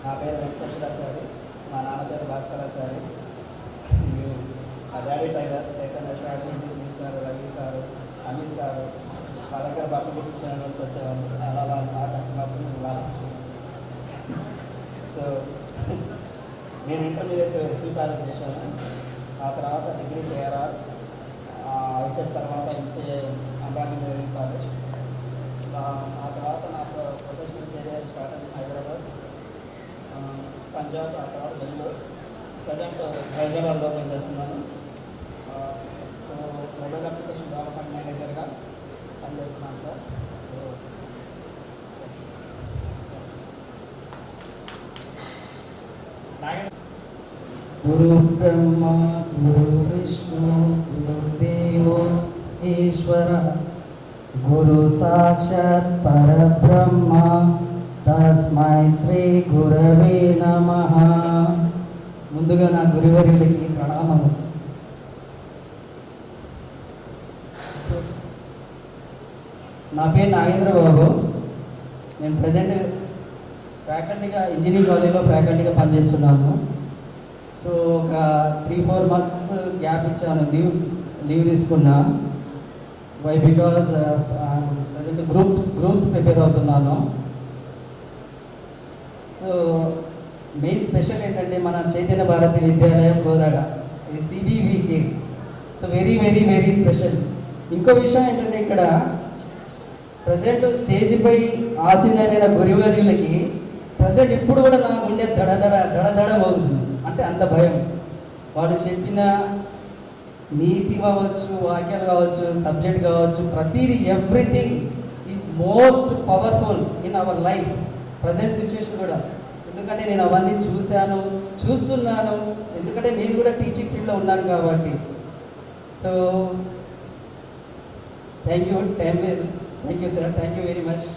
Speaker 10: నా పేరు వెంకటేశ్వరాచారి, మా నాన్న పేరు భాస్కరాచారి. మా daddy tailor Chaitanya sir, sir, Ravi sir, Amit sir మా దగ్గర బట్టలు తెచ్చుకోవడానికి వచ్చేవాళ్ళు. అలా వాళ్ళు మా కస్టమర్స్ వాళ్ళు. సో నేను ఇంటర్మీడియట్ స్వీకారం చేశాను. ఆ తర్వాత డిగ్రీ చేఆర్ఆర్, ఐసెట్ తర్వాత ఎంసీఏ అమరావతి ఇంజనీరింగ్ కాలేజ్. ఆ తర్వాత నాకు ప్రొఫెషనల్ కెరియర్ స్టార్ట్ అయింది హైదరాబాద్, పంజాబ్, ఆ తర్వాత బెంగళూరు. ప్రజెంట్ హైదరాబాద్లో పనిచేస్తున్నాను. సో మొబైల్ అప్లికేషన్ డెవలప్మెంట్ మేనేజర్గా పనిచేస్తున్నాను సార్. గురు బ్రహ్మ గురు విష్ణు గురుదేవో ఈశ్వర గురు సాక్షాత్ పరబ్రహ్మ తస్మై శ్రీ గురవే నమః. ముందుగా నా గురువర్యులకి ప్రణామము. నా పేరు నాగేంద్ర బాబు. నేను ప్రజెంట్ ఫ్యాకల్టీగా ఇంజనీరింగ్ కాలేజ్లో ఫ్యాకల్టీగా పనిచేస్తున్నాను. సో ఒక 3-4 months గ్యాప్ ఇచ్చాను, లీవ్ తీసుకున్నా. Why because present groups prepare అవుతున్నాను. సో మెయిన్ స్పెషల్ ఏంటంటే మన చైతన్య భారతి విద్యాలయం గోదాడ, ఇది CBVK. So very very very special. ఇంకో విషయం ఏంటంటే ఇక్కడ ప్రజెంట్ స్టేజ్పై ఆసీనులైన గురువర్యులకి ప్రజెంట్ ఇప్పుడు కూడా నా గుండె దడదడ అవుతుంది. అంటే అంత భయం. వాడు చెప్పిన నీతి కావచ్చు, వాక్యాలు కావచ్చు, సబ్జెక్ట్ కావచ్చు, ప్రతిదీ everything is most powerful in our life present situation కూడా. ఎందుకంటే నేను అవన్నీ చూస్తున్నాను. ఎందుకంటే నేను కూడా టీచింగ్ ఫీల్డ్లో ఉన్నాను కాబట్టి. So thank you sir, thank you very much.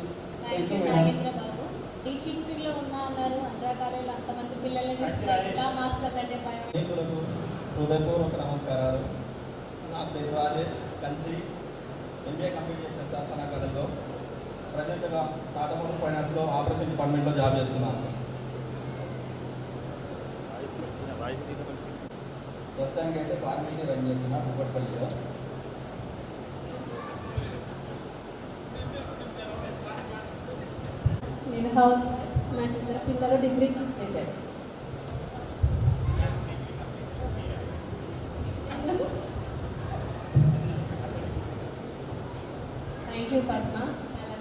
Speaker 4: Thank you Nagendra Babu. Teaching ఫీల్డ్లో ఉన్నారు, ఆంధ్ర కాలేజీలో అంతమంది పిల్లల్ని చూస్తే ఇంకా మాస్టర్లు అంటే భయం.
Speaker 10: హృదయపూర్వక నమస్కారాలు. నా పేరు రాజేష్, కంచి, MBA కంప్లీట్ చేసిన శాసన కాలేజ్లో ప్రజెంట్గా టాటా మోటార్స్ ఫైనాన్స్లో ఆపరేషన్ డిపార్ట్మెంట్లో జాబ్ చేస్తున్నాను. ప్రస్తుతానికి అయితే ఫార్మసీ రన్ చేస్తున్నా కుప్పట్పల్లిలో.
Speaker 4: నేను హౌస్ మా ఇద్దరు పిల్లలు డిగ్రీ చేశారు. Thank you Padma.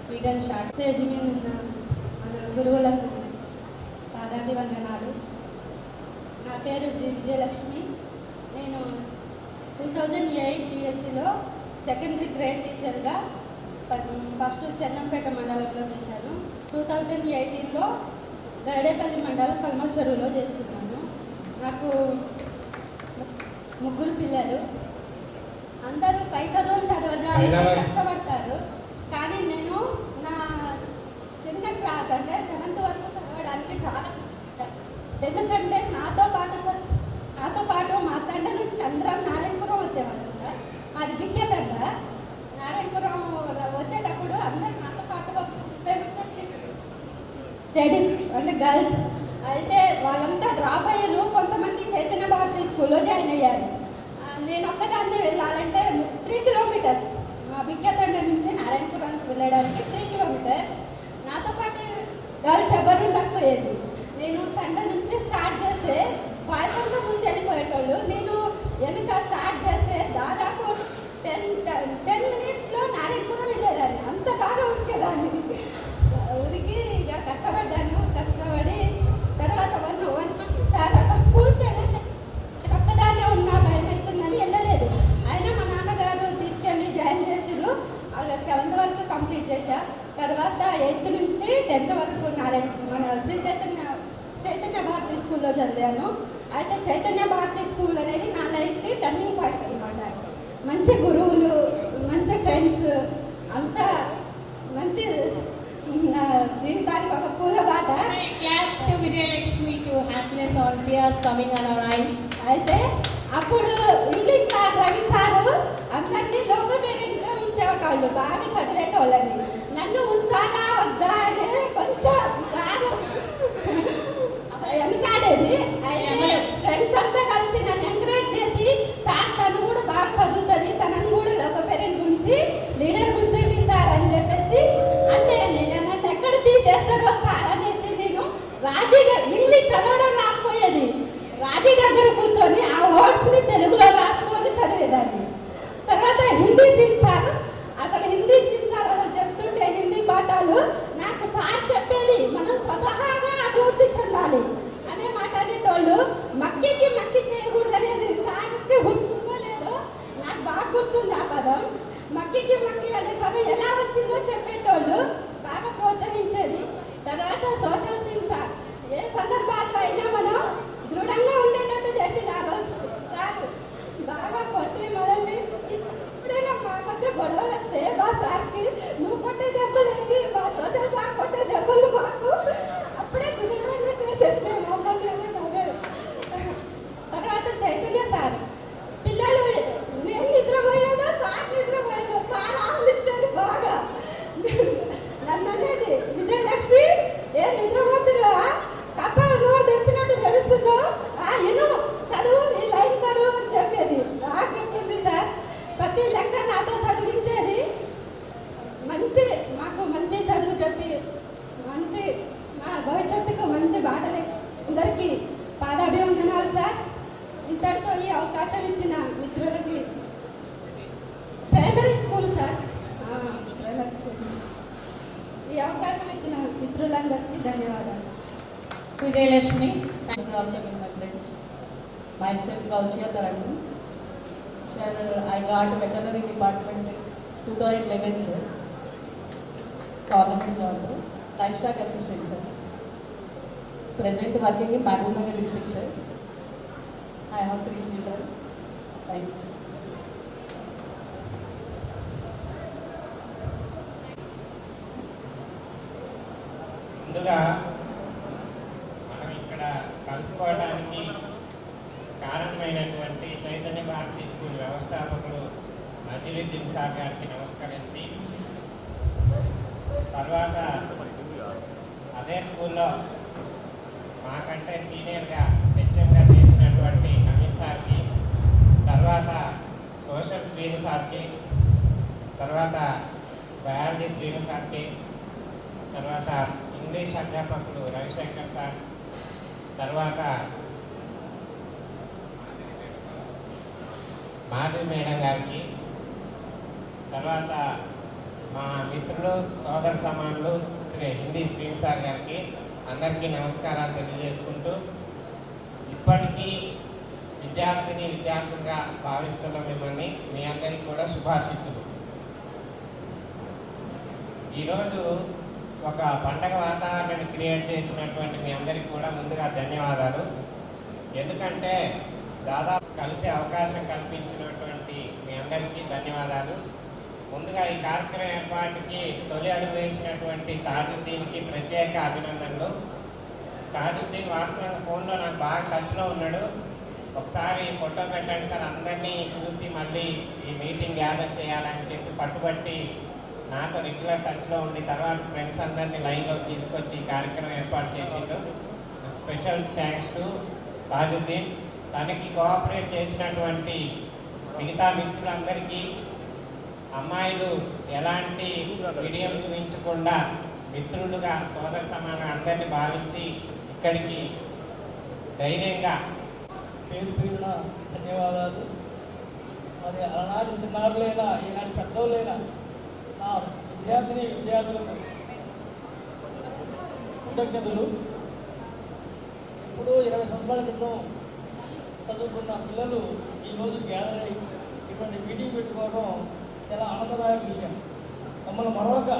Speaker 4: Sweet and short.
Speaker 11: Stage మీద ఉన్న మన గురువులకు పాదాది వందనాలు. నా పేరు విజయలక్ష్మి. నేను 2008 DSCలో సెకండరీ గ్రేడ్ టీచర్గా ఫస్ట్ చెన్నంపేట మండలంలో చేశాను. 2018లో గరడేపల్లి మండలం కల్మల్ చెరువులో చేస్తున్నాను. నాకు 3 పిల్లలు. అందరూ పై చదువులు చదవడానికి కష్టపడతారు. కానీ నేను నా చిన్న క్లాస్ అంటే 7th వరకు చదవడానికి చాలా, ఎందుకంటే నాతో పాటు మా తండ్రి నుంచి అందరం నారాయణపురం వచ్చేవాళ్ళు సార్. అది విఖ్యాతండ. నారాయణపురం వచ్చేటప్పుడు అందరూ నాతో పాటు స్టడీస్ అంటే గర్ల్స్. అయితే వాళ్ళంతా డ్రాప్ అయ్యారు, కొంతమంది చైతన్య భారతి స్కూల్లో జాయిన్ అయ్యారు. నేను ఒక్కదాన్ని వెళ్ళాలంటే 3 కిలోమీటర్స్, మా బిగ్గతండ నుంచి నారాయణపురానికి వెళ్ళడానికి 3 కిలోమీటర్స్. నాతో పాటు గర్ల్స్ ఎవరు ఉండకపోయేది. నేను తండ నుంచి స్టార్ట్ చేస్తే బాయ్స్ అంతా ముందు వెళ్ళిపోయేటోళ్ళు. నేను వెనుక స్టార్ట్ చేస్తే దాదాపు 10 మినిట్స్లో నారాయణపురం వెళ్ళేదాన్ని. అంత బాగా ఉరికేదాన్ని. ఉరికి ఇక కష్టపడ్డాను. కష్టపడి తర్వాత చాలా స్కూల్కి ఒక్కదాన్నే ఉన్నా, భయం అవుతుందని వెళ్ళలేదు. అయినా మా నాన్నగారు తీసుకెళ్ళి జాయిన్ చేసారు. అలా 7th వరకు కంప్లీట్ చేశా. తర్వాత 8th నుంచి 10th వరకు మన శ్రీ చైతన్య భారతి స్కూల్లో చదివాను. అయితే చైతన్య భారతి స్కూల్ అనేది నా లైఫ్కి టర్నింగ్ పాయింట్ అనమాట. మంచి గురువులు, మంచి ఫ్రెండ్స్, అంతా మంచి జీవితానికి ఒక పూల బాట.
Speaker 4: Claps to Vijayalakshmi to happiness all tears coming on our eyes.
Speaker 11: అయితే అప్పుడు ఇంగ్లీష్ సార్, రవి సారు అందరినీ లోక పేరెంట్గా ఉంచేవాళ్ళు, బాగా చదివేటోళ్ళని. నన్ను ఉంచాలా వద్దా అనే కొంచెం సారు వెనకాడేది. అయితే ఫ్రెండ్స్ అంతా కలిసి నన్ను ఎంకరేజ్ చేసి, సార్ తను కూడా బాగా చదువుతుంది, తనను కూడా లోక పేరెంట్ గురించి లీడర్ గురించి సార్ అని చెప్పేసి, అంటే నేను నన్ను ఎక్కడ తీసేస్తారో సార్ అనేసి నేను రాజీ ఇంగ్లీష్ చదవడం రాకపోయేది. రాజీ దగ్గర కూర్చొని ఆ వర్డ్స్ని తెలుగులో రాసుకొని చదివేదాన్ని. తర్వాత హిందీ సిన్సార్, అసలు హిందీ సిన్సార్ చెప్తుంటే హిందీ పాఠాలు నాకు సార్ చెప్పేది, మనం స్వతహాగా అభివృద్ధి చెందాలి అనే మాట అనేటోళ్ళు. మక్కికి మక్కి చేయకూడదు అనేది సార్కి గుర్తుందో లేదో నాకు బాగా గుర్తుంది ఆ పదం. మక్కికి మక్కి అనే పదం ఎలా వచ్చిందో చెప్పేటోళ్ళు, బాగా ప్రోత్సహించేది. తర్వాత సోషల్ సిన్సార్, ఏ సందర్భాల్లో అయినా మనం దృఢంగా ఉండేటట్టు చేసి రాదు. బాగా కొట్టి మొదలు ఎప్పుడైనా మా మధ్య గొడవలు వస్తే మా సార్కి నువ్వు కొట్టే దెబ్బలు ఏంటి, మా సోదరు సార్ కొట్టే దెబ్బలు మాకు అప్పుడే దృఢంగా చేసేస్తే మమ్మల్ని. తర్వాత చైతన్య సార్, పిల్లలు నేను నిద్రపోయేదో సార్ నిద్రపోయేదో సార్ ఆలోచించారు బాగా. నన్ను అనేది విజయలక్ష్మి ఏం నిద్రపోతున్నా, తప్ప నోరు తెచ్చినట్టు తెలుస్తుందో ఎను చదువు, నీ లైఫ్ చదువు అని చెప్పేది. నాకు చెప్పింది సార్. ప్రతి లెక్క నాతో చదివించేది. మాకు మంచి చదువు చెప్పి మంచి మా భవిష్యత్తుకు మంచి బాటలే. అందరికీ పాదాభివందనాలు సార్. ఇంతటితో ఈ అవకాశం ఇచ్చిన మిత్రులకి, primary school sir, primary school, ఈ అవకాశం ఇచ్చిన మిత్రులందరికీ ధన్యవాదాలు.
Speaker 4: Vijayalakshmi, thank you for all taking my friends. Myself Gausya Tarandu. Sir, I got veterinary department 2011 sir. Government job, livestock assistant sir. Present working in Mahbubnagar district sir. I have 3 children. Thank you sir.
Speaker 6: ముందుగా మనం ఇక్కడ కలుసుకోవడానికి కారణమైనటువంటి Chaitanya Bharati school వ్యవస్థాపకులు Naziruddin sir గారికి నమస్కరించి, తర్వాత అదే స్కూల్లో మాకంటే సీనియర్గా హెచ్ఎంగా చేసినటువంటి అమిత్ సార్కి, తర్వాత సోషల్ శ్రీను సార్కి, తర్వాత బయాలజీ శ్రీను సార్కి, తర్వాత ఇంగ్లీష్ అధ్యాపకులు రవిశంకర్ సార్, తర్వాత మాధవి మేడం గారికి, తర్వాత మా మిత్రులు సోదర సమానులు శ్రీ హిందీ శ్రీను సార్ గారికి అందరికీ నమస్కారాలు తెలియజేసుకుంటూ, ఇప్పటికీ విద్యార్థులుగా భావిస్తున్న మిమ్మల్ని మీ అందరికీ కూడా శుభాశీస్సులు. ఈరోజు ఒక పండగ వాతావరణాన్ని క్రియేట్ చేసినటువంటి మీ అందరికీ కూడా ముందుగా ధన్యవాదాలు. ఎందుకంటే దాదాపు కలిసే అవకాశం కల్పించినటువంటి మీ అందరికీ ధన్యవాదాలు. ముందుగా ఈ కార్యక్రమం ఏర్పాటుకి తొలి అడుగు వేసినటువంటి తాజుద్దీన్కి ప్రత్యేక అభినందనలు. తాజుద్దీన్ వాస్తవంగా ఫోన్లో నాకు బాగా టచ్లో ఉన్నాడు. ఒకసారి ఫోటో పెట్టండి సార్, అందరినీ చూసి మళ్ళీ ఈ మీటింగ్ గ్యాదర్ చేయాలని చెప్పి పట్టుబట్టి
Speaker 12: నాతో రెగ్యులర్ టచ్లో ఉండి తర్వాత ఫ్రెండ్స్ అందరినీ లైన్లోకి తీసుకొచ్చి ఈ కార్యక్రమం ఏర్పాటు చేసిండు. Special thanks to Tajuddin. తనకి కోఆపరేట్ చేసినటువంటి మిగతా మిత్రులందరికీ, అమ్మాయిలు ఎలాంటి విడియం చూపించకుండా మిత్రులుగా సోదర సమానం అందరినీ భావించి ఇక్కడికి ధైర్యంగా
Speaker 13: పేరు పేరున ధన్యవాదాలు. మరి ఆనాటి చిన్నారులైనా ఈనాటి పెద్దోళ్ళైనా నా విద్యార్థులకు కృతజ్ఞతలు. ఇప్పుడు 20 సంవత్సరాల క్రితం చదువుకున్న పిల్లలు ఈరోజు గ్యాదర్ అయ్యి ఇటువంటి మీటింగ్ పెట్టుకోవడం చాలా ఆనందదాయక విషయం. మమ్మల్ని మరొక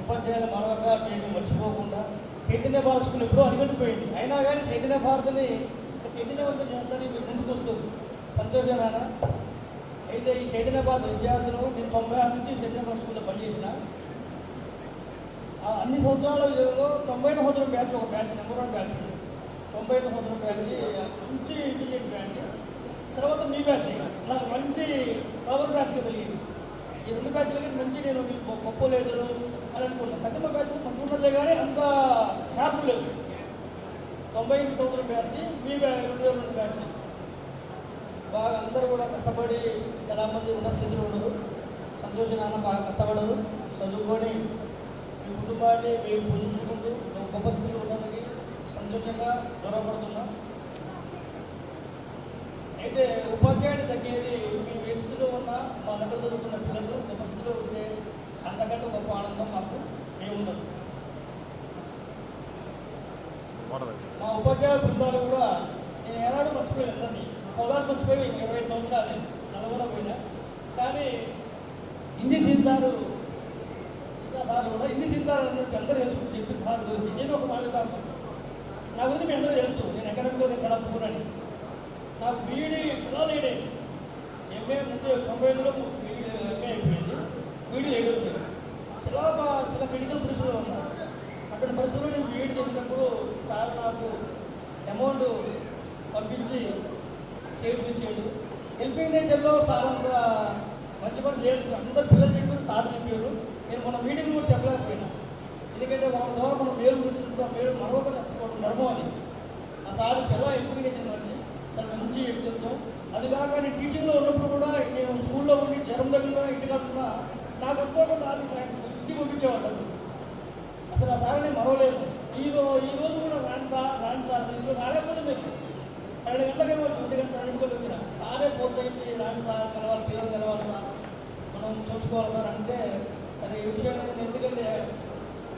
Speaker 13: ఉపాధ్యాయులు మరొక మేము మర్చిపోకుండా చైతన్య భారత స్కూల్ ఎప్పుడూ అడిగట్టిపోయింది. అయినా కానీ చైతన్య భారతిని చైతన్యవంతం చేస్తారని మీరు ముందుకు వస్తుంది, సంతోషమైన. అయితే ఈ చైతన్య భారత విద్యార్థులు నేను 96 నుంచి చైతన్య భారత స్కూల్లో పనిచేసిన. అన్ని సంవత్సరాల విలువలో 90వ సంవత్సరం బ్యాచ్ ఒక బ్యాచ్, నెంబర్ 1 బ్యాచ్, 90వ సంవత్సరం బ్యాచ్ మంచి ఇంటెలిజెంట్ బ్యాచ్. తర్వాత మీ బ్యాచ్ నాకు మంచి పవర్ బ్యాచ్గా తెలియదు. ఈ 2 బ్యాచ్లకి మంచి నేను గొప్ప లేదు అని అనుకున్నాను. పెద్ద బ్యాచ్ అనుకున్నదే కానీ అంత షార్ప్ లేదు. 95 సంవత్సరం బ్యాచ్, మీ 2002 బ్యాచ్ బాగా అందరూ కూడా కష్టపడి చాలామంది ఉన్న స్థితిలో ఉండరు. సంతోషంగా బాగా కష్టపడరు, చదువుకొని మీ కుటుంబాన్ని మేము పూజించుకుంటూ గొప్ప స్థితిలో ఉన్నందుకు సంతోషంగా గౌరవపడుతున్నాం. అయితే ఉపాధ్యాయుడు తగ్గేది మీ వయసులో ఉన్న మా దగ్గర చదువుకున్న పిల్లలు గొప్ప స్థితిలో ఉంటే అంతకంటే గొప్ప ఆనందం మాకు ఏముండదు. మా ఉపాధ్యాయ బృందాలు కూడా నేను ఏనాడు మర్చిపోయాను. అన్నీ పొలాలు మర్చిపోయి 25 సంవత్సరాలు నల్గొండ పోయినా. కానీ హిందీ సీన్ సారు కూడా హిందీ సీన్ సార్ అన్నట్టు అందరూ తెలుసుకుంటూ చెప్పి సార్ నేను ఒక మాట కాదు, నా గురించి మీ అందరూ తెలుసు. నేను ఎకడమిక్లో చాలా పూర్ణని. నాకు బీఈడీ చాలా లేట్ అయింది. ఎంఏ ముందు 90లో ఎంఏ అయిపోయింది, బీఈడీ లేట్ అవుతుంది. చాలా క్రిటికల్ పరిస్థితుల్లో ఉన్నాను. అక్కడ పరిస్థితుల్లో నేను బీఈడీ చేసినప్పుడు సార్ నాకు అమౌంట్ పంపించి చేయించాడు. హెల్పింగ్ నేచర్లో సార్ అంత మంచి పని లేదు. అందరు పిల్లలు చెప్పారు, సార్ చెప్పారు. నేను మన మీటింగ్ కూడా చెప్పలేకపోయినా, ఎందుకంటే వాళ్ళ ద్వారా మనం మేలు గురించి మేలు మరొక చెప్పుకోవడం ధర్మం అని. ఆ సార్ చాలా హెల్పింగ్ నేచర్ అండి, చాలా మంచి వ్యక్తిత్వం. అది కాక నేను టీచింగ్లో ఉన్నప్పుడు కూడా నేను స్కూల్లో ఉండి జ్వరం దగ్గర ఇంటికి వస్తున్నా నాకు వస్తున్నా ఇంటికి పంపించేవాళ్ళు. అసలు ఆ సార్ నేను మరవలేదు. ఈ రోజు కూడా రాని సార్ ఇంట్లో రాలేకపోతే మీరు 2 గంటలకేమో 2 గంటల 2 గంటలకు వచ్చిన సారే ప్రోత్సహించి రాని సార్ కలవాలి, పిల్లలు కలవాలి సార్, మనం చూసుకోవాలి సార్ అంటే అది ఈ విషయం. ఎందుకంటే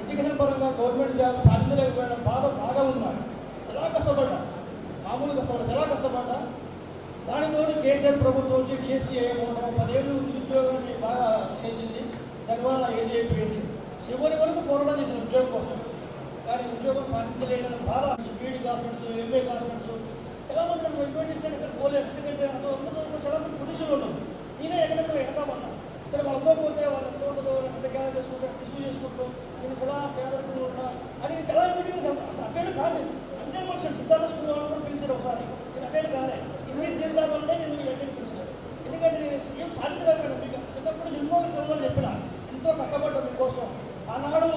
Speaker 13: ఎడ్యుకేషన్ పరంగా గవర్నమెంట్ జాబ్ సాధించలేకపోయినా బాగా ఉన్నాడు. ఎలా కష్టపడ్డా, మామూలు కష్టపడ్డా, చాలా కష్టపడ్డా. దానితోటి కేసీఆర్ ప్రభుత్వం వచ్చి డిఎస్సీ అయ్యకపోవడం 10 ఏళ్ళు నిరుద్యోగాన్ని బాగా చేసింది. దానివల్ల ఏది అయిపోయింది. చివరి వరకు పోరాటం చేసిన ఉద్యోగం కోసం, కానీ ఉద్యోగం సాధించలేని బాధ. బీఈడీ క్లాస్మెంట్స్, ఎంఏ క్లాస్మెంట్స్ చాలామంది మనం ఇన్వైట్ చేసినా ఇక్కడ పోలేదు. ఎందుకంటే అందరూ చాలామంది పొజిషన్లో ఉన్నారు. నేనే ఎక్కడెక్కడ ఎక్కమన్నా సరే వాళ్ళతో పోతే వాళ్ళు ఎంత ఉండదు, ఎంత గ్యాదర్ చేసుకుంటాం, రిసీవ్ చేసుకుంటాం, నేను చాలా పేదరికంలో ఉన్నా అని నేను చాలా మీటింగ్ అటెండ్ కాలేదు. 100% సిద్ధార్థ స్కూల్ వాళ్ళు కూడా పిలిచారు ఒకసారి, నేను అటెండ్ కాలే. ఇన్ని సీఎం సార్ అంటే నేను అటెండ్ చేశాను. ఎందుకంటే నేను సీఎం సాధించలేకపోయాను. మీకు చిన్నప్పుడు ఎన్నో చదువులు చెప్పిన, ఎంతో కష్టపడ్డాను మీకోసం. ఆనాడు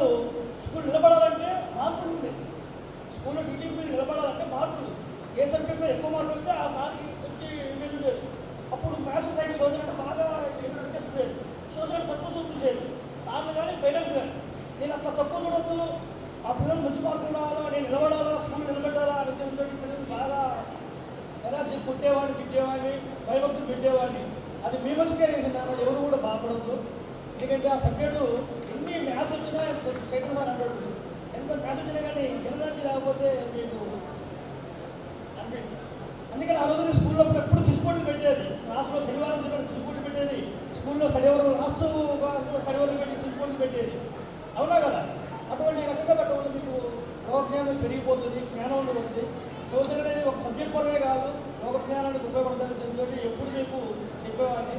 Speaker 13: స్కూల్ నిలబడాలంటే మార్పులు ఉండేది. స్కూల్లో టీటీపీ నిలబడాలంటే మార్పులు. ఏ సబ్జెక్ట్లో ఎక్కువ మార్కులు వస్తే ఆ సార్కి వచ్చి ఇమేజ్ లేదు. అప్పుడు మ్యాథ్స్, సైన్స్, సోషల్ అంటే బాగా ఇంట్రెస్ట్ లేదు. సోషల్ తక్కువ చూపులు లేదు సార్లు కానీ పేరెంట్స్ కానీ. నేను అంత తక్కువ చూడొద్దు, ఆ పిల్లలు మంచి మార్కులు రావాలా, నేను నిలబడాలా, స్కూల్ నిలబెట్టాలా అని పిల్లలు బాగా ఎలాసి కొట్టేవాడిని, తిట్టేవాడిని, భయభక్తులు పెట్టేవాడిని. అది మీ మంచిగా నాన్న, ఎవరు కూడా బాధపడద్దు. ఎందుకంటే ఆ సబ్జెక్టు ఎన్ని మ్యాథ్స్ వచ్చినా సెకండ్ సార్ అంటాడు. ఎంత మ్యాథ్స్ వచ్చినా కానీ ఎనర్జీ లేకపోతే మీకు అంటే. అందుకని ఆ రోజు స్కూల్లో ఎప్పుడు డిస్పోర్ట్లు పెట్టేది. క్లాస్లో శనివారం డిస్పోర్ట్లు పెట్టేది. స్కూల్లో స్టడీవర్ లాస్ట్ స్టడీవర్లు పెట్టి డిస్పోర్ట్లు పెట్టేది. అవునా కదా? అటువంటి రకంగా పెట్టవల్ల మీకు లోకజ్ఞానం పెరిగిపోతుంది, జ్ఞానం ఉంటుంది. సోషల్ అనేది ఒక సబ్జెక్ట్ పరమే కాదు, లోక జ్ఞానానికి ఉపయోగపడుతుంది. దీంతో ఎప్పుడు మీకు చెప్పేవాడిని.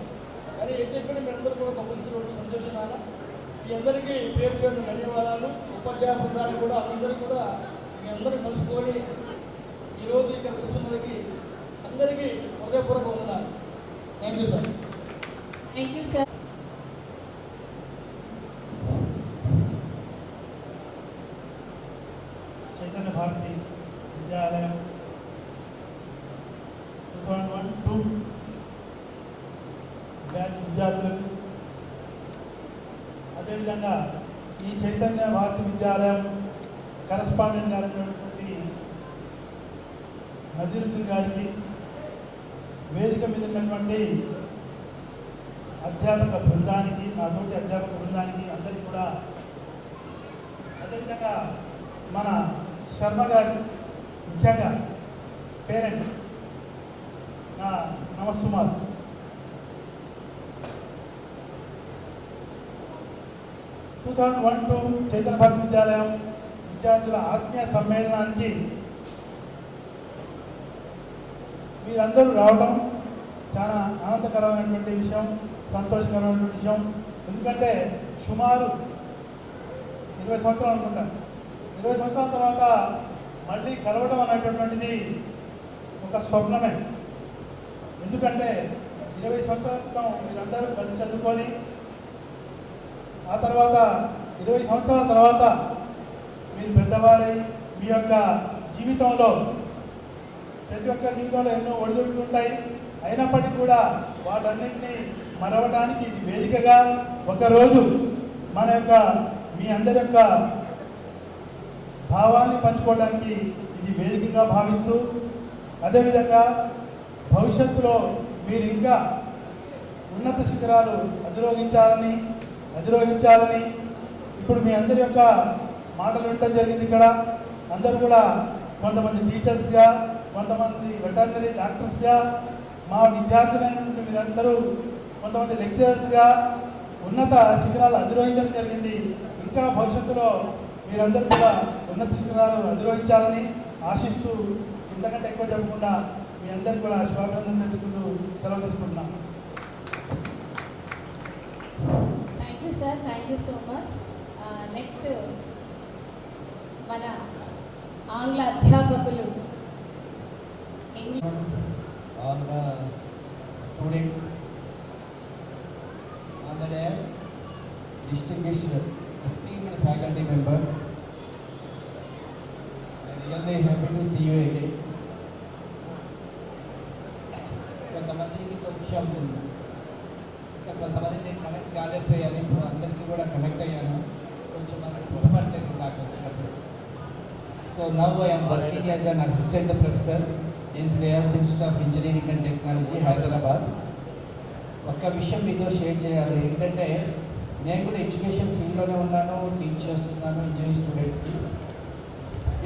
Speaker 13: కానీ ఏం చెప్పినా మీ అందరూ కూడా గొప్ప సంతోషంగా. మీ అందరికీ పేరు పేరు ధన్యవాదాలు. ఉపాధ్యాయ బృందాలు కూడా అందరూ కూడా మీ అందరూ కలుసుకొని ఈరోజు ఇక్కడ కూర్చున్నది అందరికీ హృదయపూర్వక వందనాలు. Thank you sir.
Speaker 4: Thank you sir.
Speaker 3: Batch విద్యార్థులకు, అదేవిధంగా ఈ చైతన్య భారతి విద్యాలయం కరస్పాండెంట్ గారైనటువంటి నజీరుద్దీన్ గారికి, వేదిక మీద ఉన్నటువంటి అధ్యాపక బృందానికి, నాతోటి అధ్యాపక బృందానికి అందరికీ కూడా, అదేవిధంగా మన శర్మ గారి ముఖ్యంగా పేరెంట్ నా నమస్సుమారు. 2001 చైతన్య భారతి విద్యాలయం విద్యార్థుల ఆత్మీయ సమ్మేళనానికి మీరందరూ రావడం చాలా ఆనందకరమైనటువంటి విషయం, సంతోషకరమైనటువంటి విషయం. ఎందుకంటే సుమారు 20 సంవత్సరాలు అనుకుంటాను, 20 సంవత్సరాల తర్వాత మళ్ళీ కలవడం అనేటటువంటిది ఒక స్వప్నమే. ఎందుకంటే 20 సంవత్సరాల క్రితం మీరందరూ కలిసి చదువుకొని, ఆ తర్వాత 20 సంవత్సరాల తర్వాత మీరు పెద్దవారై మీ యొక్క జీవితంలో, ప్రతి ఒక్క జీవితంలో ఎన్నో ఒడిదుడుకులు ఉంటాయి. అయినప్పటికీ కూడా వాటన్నింటినీ మరవడానికి ఇది వేదికగా, ఒకరోజు మన యొక్క మీ అందరి యొక్క భావాన్ని పంచుకోవడానికి ఇది వేదికగా భావిస్తూ, అదేవిధంగా భవిష్యత్తులో మీరు ఇంకా ఉన్నత శిఖరాలు అధిరోహించాలని ఇప్పుడు మీ అందరి యొక్క మాటలు వినడం జరిగింది. ఇక్కడ అందరూ కూడా కొంతమంది టీచర్స్గా, కొంతమంది వెటర్నరీ డాక్టర్స్గా, మా విద్యార్థులైనటువంటి మీరందరూ కొంతమంది లెక్చరర్స్గా ఉన్నత శిఖరాలు అధిరోహించడం జరిగింది. ఇంకా భవిష్యత్తులో మీరందరూ కూడా ఉన్నత శిఖరాలు అధిరోహించాలని ఆశిస్తూ, ఇంతకంటే ఎక్కువ చెప్పకుండా మీ అందరికీ కూడా శుభాభినందనలు తెలుసుకుంటూ సెలవు తీసుకుంటున్నాం.
Speaker 4: Thank you sir, thank you so much. Next మన ఆంగ్ల అధ్యాపకులు,
Speaker 10: all the students on the dais, distinguished esteemed faculty members, I'm really happy to see you again. కొంతమందికి కొంచెం కొంతమంది నేను కనెక్ట్ కాలేకపోయాను, ఇప్పుడు అందరికీ కూడా కనెక్ట్ అయ్యాను. కొంచెం మనకు పొరపడలేదు నాకు వచ్చినప్పుడు. So now I'm working as an assistant professor in Shreyas institute of engineering and technology, Hyderabad. ఒక్క విషయం మీతో షేర్ చేయాలి. ఏంటంటే నేను కూడా ఎడ్యుకేషన్ ఫీల్డ్లోనే ఉన్నాను, టీచ్ చేస్తున్నాను ఇంజనీరింగ్ స్టూడెంట్స్కి.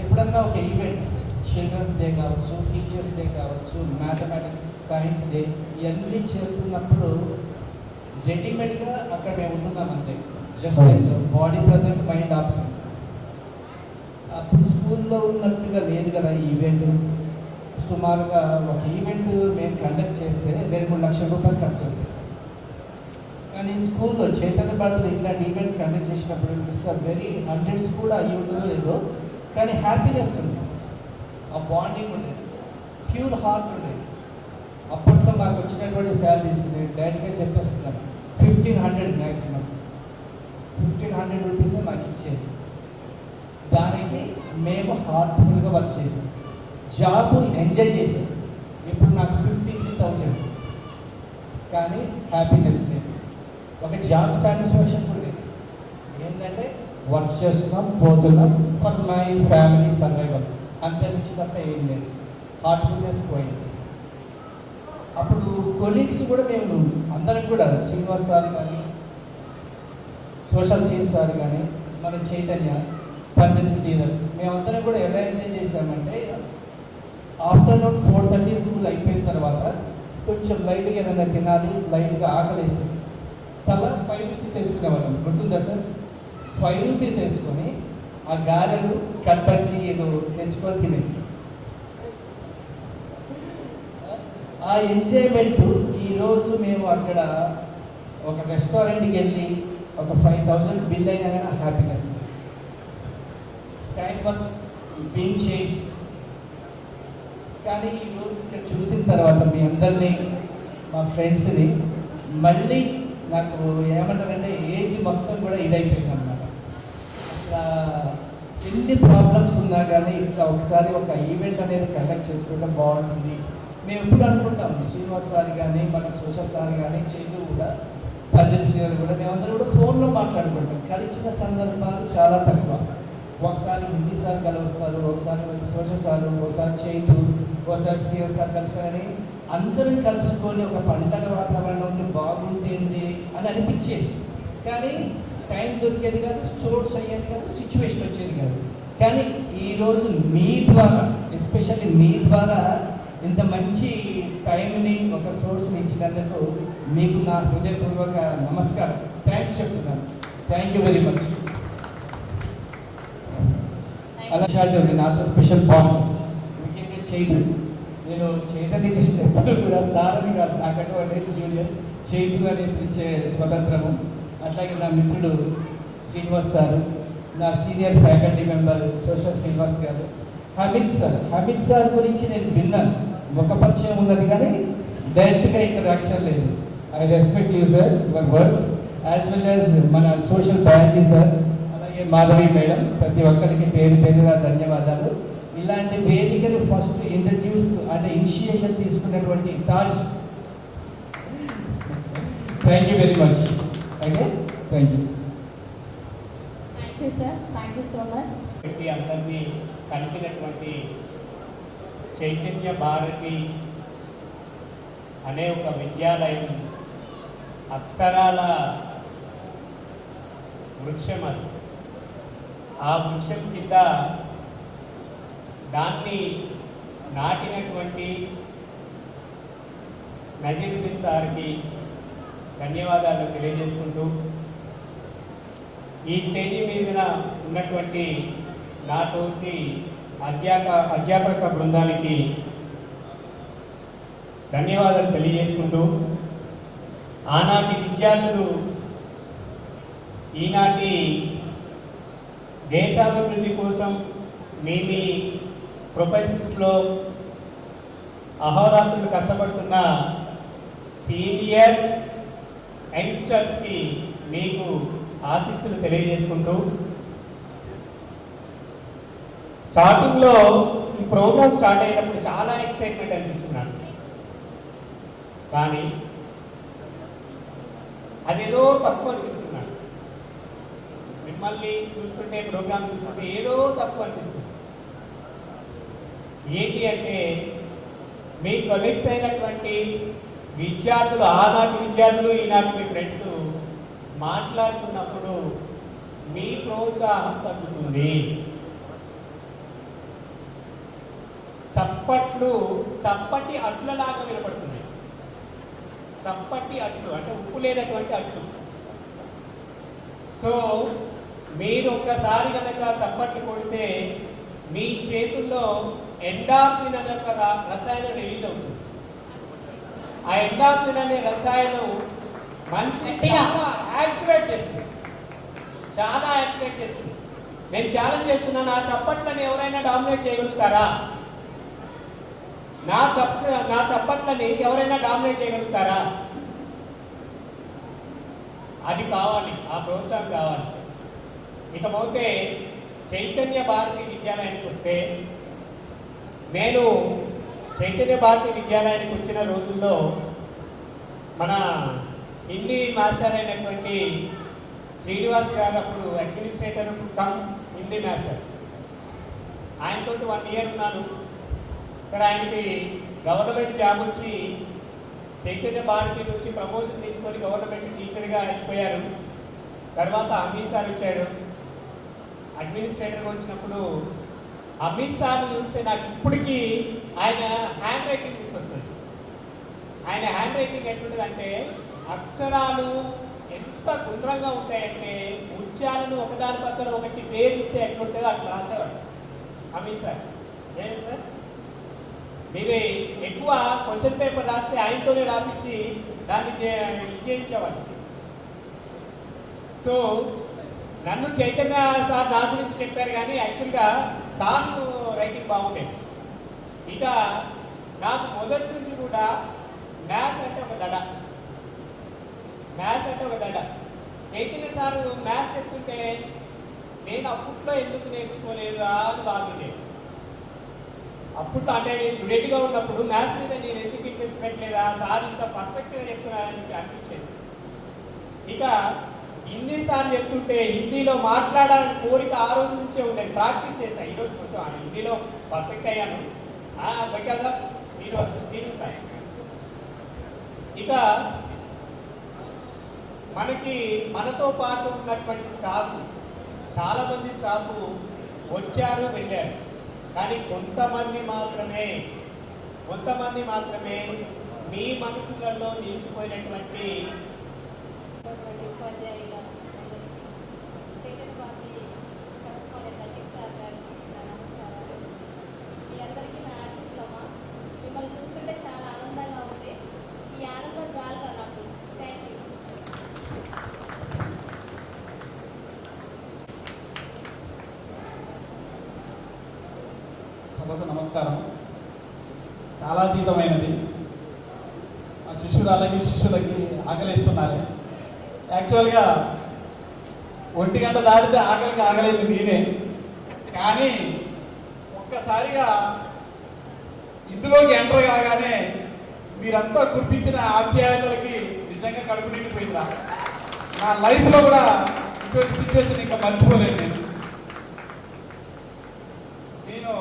Speaker 10: ఎప్పుడన్నా ఒక ఈవెంట్, చిల్డ్రన్స్ డే కావచ్చు, టీచర్స్ డే కావచ్చు, మ్యాథమెటిక్స్, సైన్స్ డే, ఇవన్నీ చేస్తున్నప్పుడు రెడీమేడ్గా అక్కడ మేము ఉంటున్నాం అంతే. Just body present, mind absent. అప్పుడు స్కూల్లో ఉన్నట్టుగా లేదు కదా ఈ ఈవెంట్. సుమారుగా ఒక ఈవెంట్ మేము కండక్ట్ చేస్తే 2-3 లక్షల రూపాయలు ఖర్చు అవుతాయి. కానీ స్కూల్లో చైతన్య భారతిలో ఇట్లాంటి ఈవెంట్ కండక్ట్ చేసినప్పుడు ఇట్స్ వెరీ హండ్రెడ్స్ కూడా అయ్యి ఉంటుందో లేదో, కానీ హ్యాపీనెస్ ఉంది, ఆ బాండింగ్ ఉండేది, ప్యూర్ హార్ట్ ఉండేది. అప్పట్లో మాకు వచ్చినటువంటి శాలరీస్ నేను డైరెక్ట్గా చెప్పేస్తున్నాను, 1500 మ్యాక్సిమం 1500 రూపీస్ మాకు ఇచ్చేది. దానికి మేము హార్ట్ఫుల్గా వర్క్ చేసాం, జాబ్ ఎంజాయ్ చేసాం. ఇప్పుడు నాకు 53,000, కానీ హ్యాపీనెస్ లేదు, ఒక జాబ్ సాటిస్ఫాక్షన్ కూడా లేదు. ఏంటంటే వర్క్ చేస్తున్నాం, పోతున్నాం, ఫర్ మై ఫ్యామిలీ సర్వైవల్, అంతే నుంచి తప్ప ఏం లేదు. హార్ట్ఫుల్నెస్ పోయింది. అప్పుడు కొలీగ్స్ కూడా మేము అందరం కూడా, శ్రీనివాస్ సార్ కానీ, సోషల్ సైన్స్ సార్ కానీ, మన చైతన్య, పండిత్ శ్రీధర్, మేమందరం కూడా ఎలా ఎంజాయ్ చేసామంటే ఆఫ్టర్నూన్ 4:30 స్కూల్ అయిపోయిన తర్వాత కొంచెం లైట్గా ఏదైనా తినాలి, లైట్గా ఆకలేసి తల 5 రూపీస్ వేసుకునేవాళ్ళం. గుర్తుందా సార్? 5 రూపీస్ వేసుకొని ఆ గారెలు, కట్పచ్చి ఏదో తెచ్చుకొని తినేది. ఆ ఎంజాయ్మెంట్ ఈరోజు మేము అక్కడ ఒక రెస్టారెంట్కి వెళ్ళి ఒక 5,000 బిల్ అయినా కానీ happiness. Time was being change. కానీ ఈరోజు ఇక్కడ చూసిన తర్వాత మీ అందరినీ, మా ఫ్రెండ్స్ని, మళ్ళీ నాకు ఏమంటారంటే ఏజ్ మొత్తం కూడా ఇదైపోయింది అన్నమాట. అసలు ఎన్ని ప్రాబ్లమ్స్ ఉన్నా కానీ ఇట్లా ఒకసారి ఒక ఈవెంట్ అనేది కండక్ట్ చేసుకోవడం బాగుంటుంది
Speaker 14: మేము ఎప్పుడు అనుకుంటాం శ్రీనివాస్ సార్ కానీ మన సోషల్ సార్ కానీ చైతు కూడా పల్లెస్ గారు కూడా మేమందరూ కూడా ఫోన్లో మాట్లాడుకుంటాం. కలిసిన సందర్భాలు చాలా తక్కువ. ఒకసారి హిందీ సార్ కలుస్తారు, ఒకసారి సోషల్ సార్, ఒకసారి చైతు, ఒకసారి సిఎస్ సార్ కలిసారని అందరం కలుసుకొని ఒక పండగ వాతావరణంలో బాగుంటుంది అని అనిపించేది. కానీ టైం దొరికేది కాదు, సోర్స్ అయ్యేది కాదు, సిచ్యువేషన్ వచ్చేది కాదు. కానీ ఈరోజు మీ ద్వారా, ఎస్పెషల్లీ మీ ద్వారా ఇంత మంచి టైంని ఒక సోర్స్ని ఇచ్చినందుకు మీకు నా హృదయపూర్వక నమస్కారం, థ్యాంక్స్ చెప్తున్నాను. Thank you very much. అలాంటి ఉంది నాతో స్పెషల్ బాండ్ ముఖ్యంగా చైతు. నేను చైతన్య కృష్ణ ఎప్పుడు కూడా సార్ అని కాదు, నాకంటే ఒక జూనియర్ చైతు అని పిలిచే స్వతంత్రము. అట్లాగే నా మిత్రుడు శ్రీనివాస్ సారు, నా senior faculty member social Srinivas గారు, హమీద్ సార్ గురించి నేను విన్నాను, ఒక పరిచయం ఉన్నది కానీ డైరెక్ట్గా ఇంటరాక్షన్ లేదు. I respect you sir, your words, as well as మన సోషల్ బయాలజీ సార్, అలాగే మాధవి మేడం, ప్రతి ఒక్కరికి పేరు పేరుగా ధన్యవాదాలు. ఇలాంటి వేదికలు ఫస్ట్ ఇంట్రడ్యూస్ అంటే ఇనిషియేషన్ తీసుకున్నటువంటి Taj, thank you very much. Okay, thank you.
Speaker 4: Thank you sir, thank you so much.
Speaker 12: అందరినీ కలిపినటువంటి చైతన్య భారతి అనే ఒక విద్యాలయం అక్షరాల వృక్షం అది. ఆ వృక్షం కింద దాన్ని నాటినటువంటి నజీరుద్దీన్ సార్కి ధన్యవాదాలు తెలియజేసుకుంటూ, ఈ స్టేజీ మీద ఉన్నటువంటి నాతోటి అధ్యాపక బృందానికి ధన్యవాదాలు తెలియజేసుకుంటూ, ఆనాటి విద్యార్థులు ఈనాటి దేశాభివృద్ధి కోసం మీ ప్రొఫెషన్స్లో అహోరాత్రులు కష్టపడుతున్న సీనియర్ యంగ్స్టర్స్కి మీకు ఆశీస్సులు తెలియజేసుకుంటూ, స్టార్టింగ్లో ఈ ప్రోగ్రామ్ స్టార్ట్ అయినప్పుడు చాలా ఎక్సైట్మెంట్ అనిపించింది నాకు. కానీ అదేదో తక్కువ అనిపిస్తుంది నాకు. మిమ్మల్ని చూస్తుంటే, ప్రోగ్రామ్ చూస్తుంటే ఏదో తక్కువ అనిపిస్తుంది. ఏంటి అంటే, మీ కొలీగ్స్ అయినటువంటి విద్యార్థులు, ఆనాటి విద్యార్థులు, ఈనాటి మీ ఫ్రెండ్స్ మాట్లాడుతున్నప్పుడు మీ ప్రోత్సాహం తగ్గుతుంది. చప్పటి అట్లలాగా వినపడుతున్నాయి. చప్పటి అట్లు అంటే ఉప్పు లేనటువంటి అట్లు. సో మీరు ఒక్కసారి కనుక చప్పట్లు కొడితే మీ చేతుల్లో ఎండార్ఫిన్ అనే ఒక రసాయనం రిలీజ్ అవుతుంది. ఆ ఎండార్ఫిన్ అనే రసాయనం మనిషిని చాలా యాక్టివేట్ చేస్తుంది, చాలా యాక్టివేట్ చేస్తుంది. నేను ఛాలెంజ్ చేస్తున్నాను, ఆ చప్పట్లని ఎవరైనా డామినేట్ చేయగలుగుతారా? నా చప్పట్లని ఎవరైనా డామినేట్ చేయగలుగుతారా? అది కావాలి, ఆ ప్రోత్సాహం కావాలి. ఇకపోతే చైతన్య భారతి విద్యాలయానికి వస్తే, నేను చైతన్య భారతి విద్యాలయానికి వచ్చిన రోజుల్లో మన హిందీ మాస్టర్ అయినటువంటి శ్రీనివాస్ గారు అప్పుడు అడ్మినిస్ట్రేటర్ కమ్ హిందీ మాస్టర్, ఆయనతో 1 ఇయర్ ఉన్నాను. సరే, ఆయనకి గవర్నమెంట్ జాబ్ వచ్చి చైతన్య భారతి నుంచి ప్రమోషన్ తీసుకొని గవర్నమెంట్ టీచర్గా అయిపోయారు. తర్వాత అమిత్ సార్ వచ్చాడు, అడ్మినిస్ట్రేటర్గా వచ్చినప్పుడు అమిత్ సార్ని చూస్తే నాకు ఇప్పటికీ ఆయన హ్యాండ్ రైటింగ్ గుర్తొస్తుంది. ఆయన హ్యాండ్ రైటింగ్ ఎట్లుంటుంది అంటే, అక్షరాలు ఎంత గుండ్రంగా ఉంటాయంటే ముత్యాలను ఒకదాని పక్కన ఒకటి వేరిస్తే ఎట్లుంటుందో అట్లా రాసేవాడు అమిత్ సార్. ఏం సార్, మీరు ఎక్కువ క్వశ్చన్ పేపర్ రాస్తే ఆయనతోనే రాపించి దాన్ని చేయించేవాడు. సో నన్ను చైతన్య సార్ నా గురించి చెప్పారు, కానీ యాక్చువల్గా సార్ రైటింగ్ బాగుండేది. ఇక నాకు మొదటి నుంచి కూడా మ్యాథ్స్ అంటే ఒక దడ, చైతన్య సార్ మ్యాథ్స్ చెప్తుంటే నేను అప్పట్లో ఎందుకు నేర్చుకోలేదా అని బాగుండేది. అప్పుడు అంటే నేను స్టూడెంట్గా ఉన్నప్పుడు మ్యాథ్స్ మీద నేను ఎందుకు ఇంట్రెస్ట్ పెట్టలేదా, సార్ ఇంత పర్ఫెక్ట్గా చెప్తున్నారని అనిపించేది. ఇక ఇన్నిసార్లు చెప్తుంటే హిందీలో మాట్లాడాలని కోరిక ఆ రోజు నుంచే ఉండేది. ప్రాక్టీస్ చేశాను. ఈరోజు కొంచెం హిందీలో పర్ఫెక్ట్ అయ్యాను. బయట సీనియర్ స్థాయి. ఇక మనతో పాటు ఉన్నటువంటి స్టాఫ్, చాలామంది స్టాఫ్ వచ్చారు వెళ్ళారు, కానీ కొంతమంది మాత్రమే మీ మనసులలో నిలిచిపోయినటువంటి
Speaker 8: ఉపాధ్యాయుల చైతన్య భారతి కరెస్పాండెంట్ లతీఫ్ సార్ గారికి నా నమస్కారాలు. మీ అందరికీ నా ఆశీస్సులమ్మా. మిమ్మల్ని చూస్తుంటే చాలా ఆనందంగా ఉంది. ఈ ఆనందం చాలు నాకు. Thank you.
Speaker 9: సభకు నమస్కారం. కాలాతీతమైనది. ఆ శిష్యులకి ఆకలిస్తున్నారు. యాక్చువల్గా 1 గంట దాటితే ఆకలేదు నేనే. కానీ ఒక్కసారిగా ఇందులోకి ఎంటర్ కాగానే మీరంతా కురిపించిన ఆప్యాయతలకి నిజంగా కడుపు నిండిపోయిందా. నా లైఫ్లో కూడా ఇటువంటి సిచ్యువేషన్ ఇంకా మర్చిపోలేదు. నేను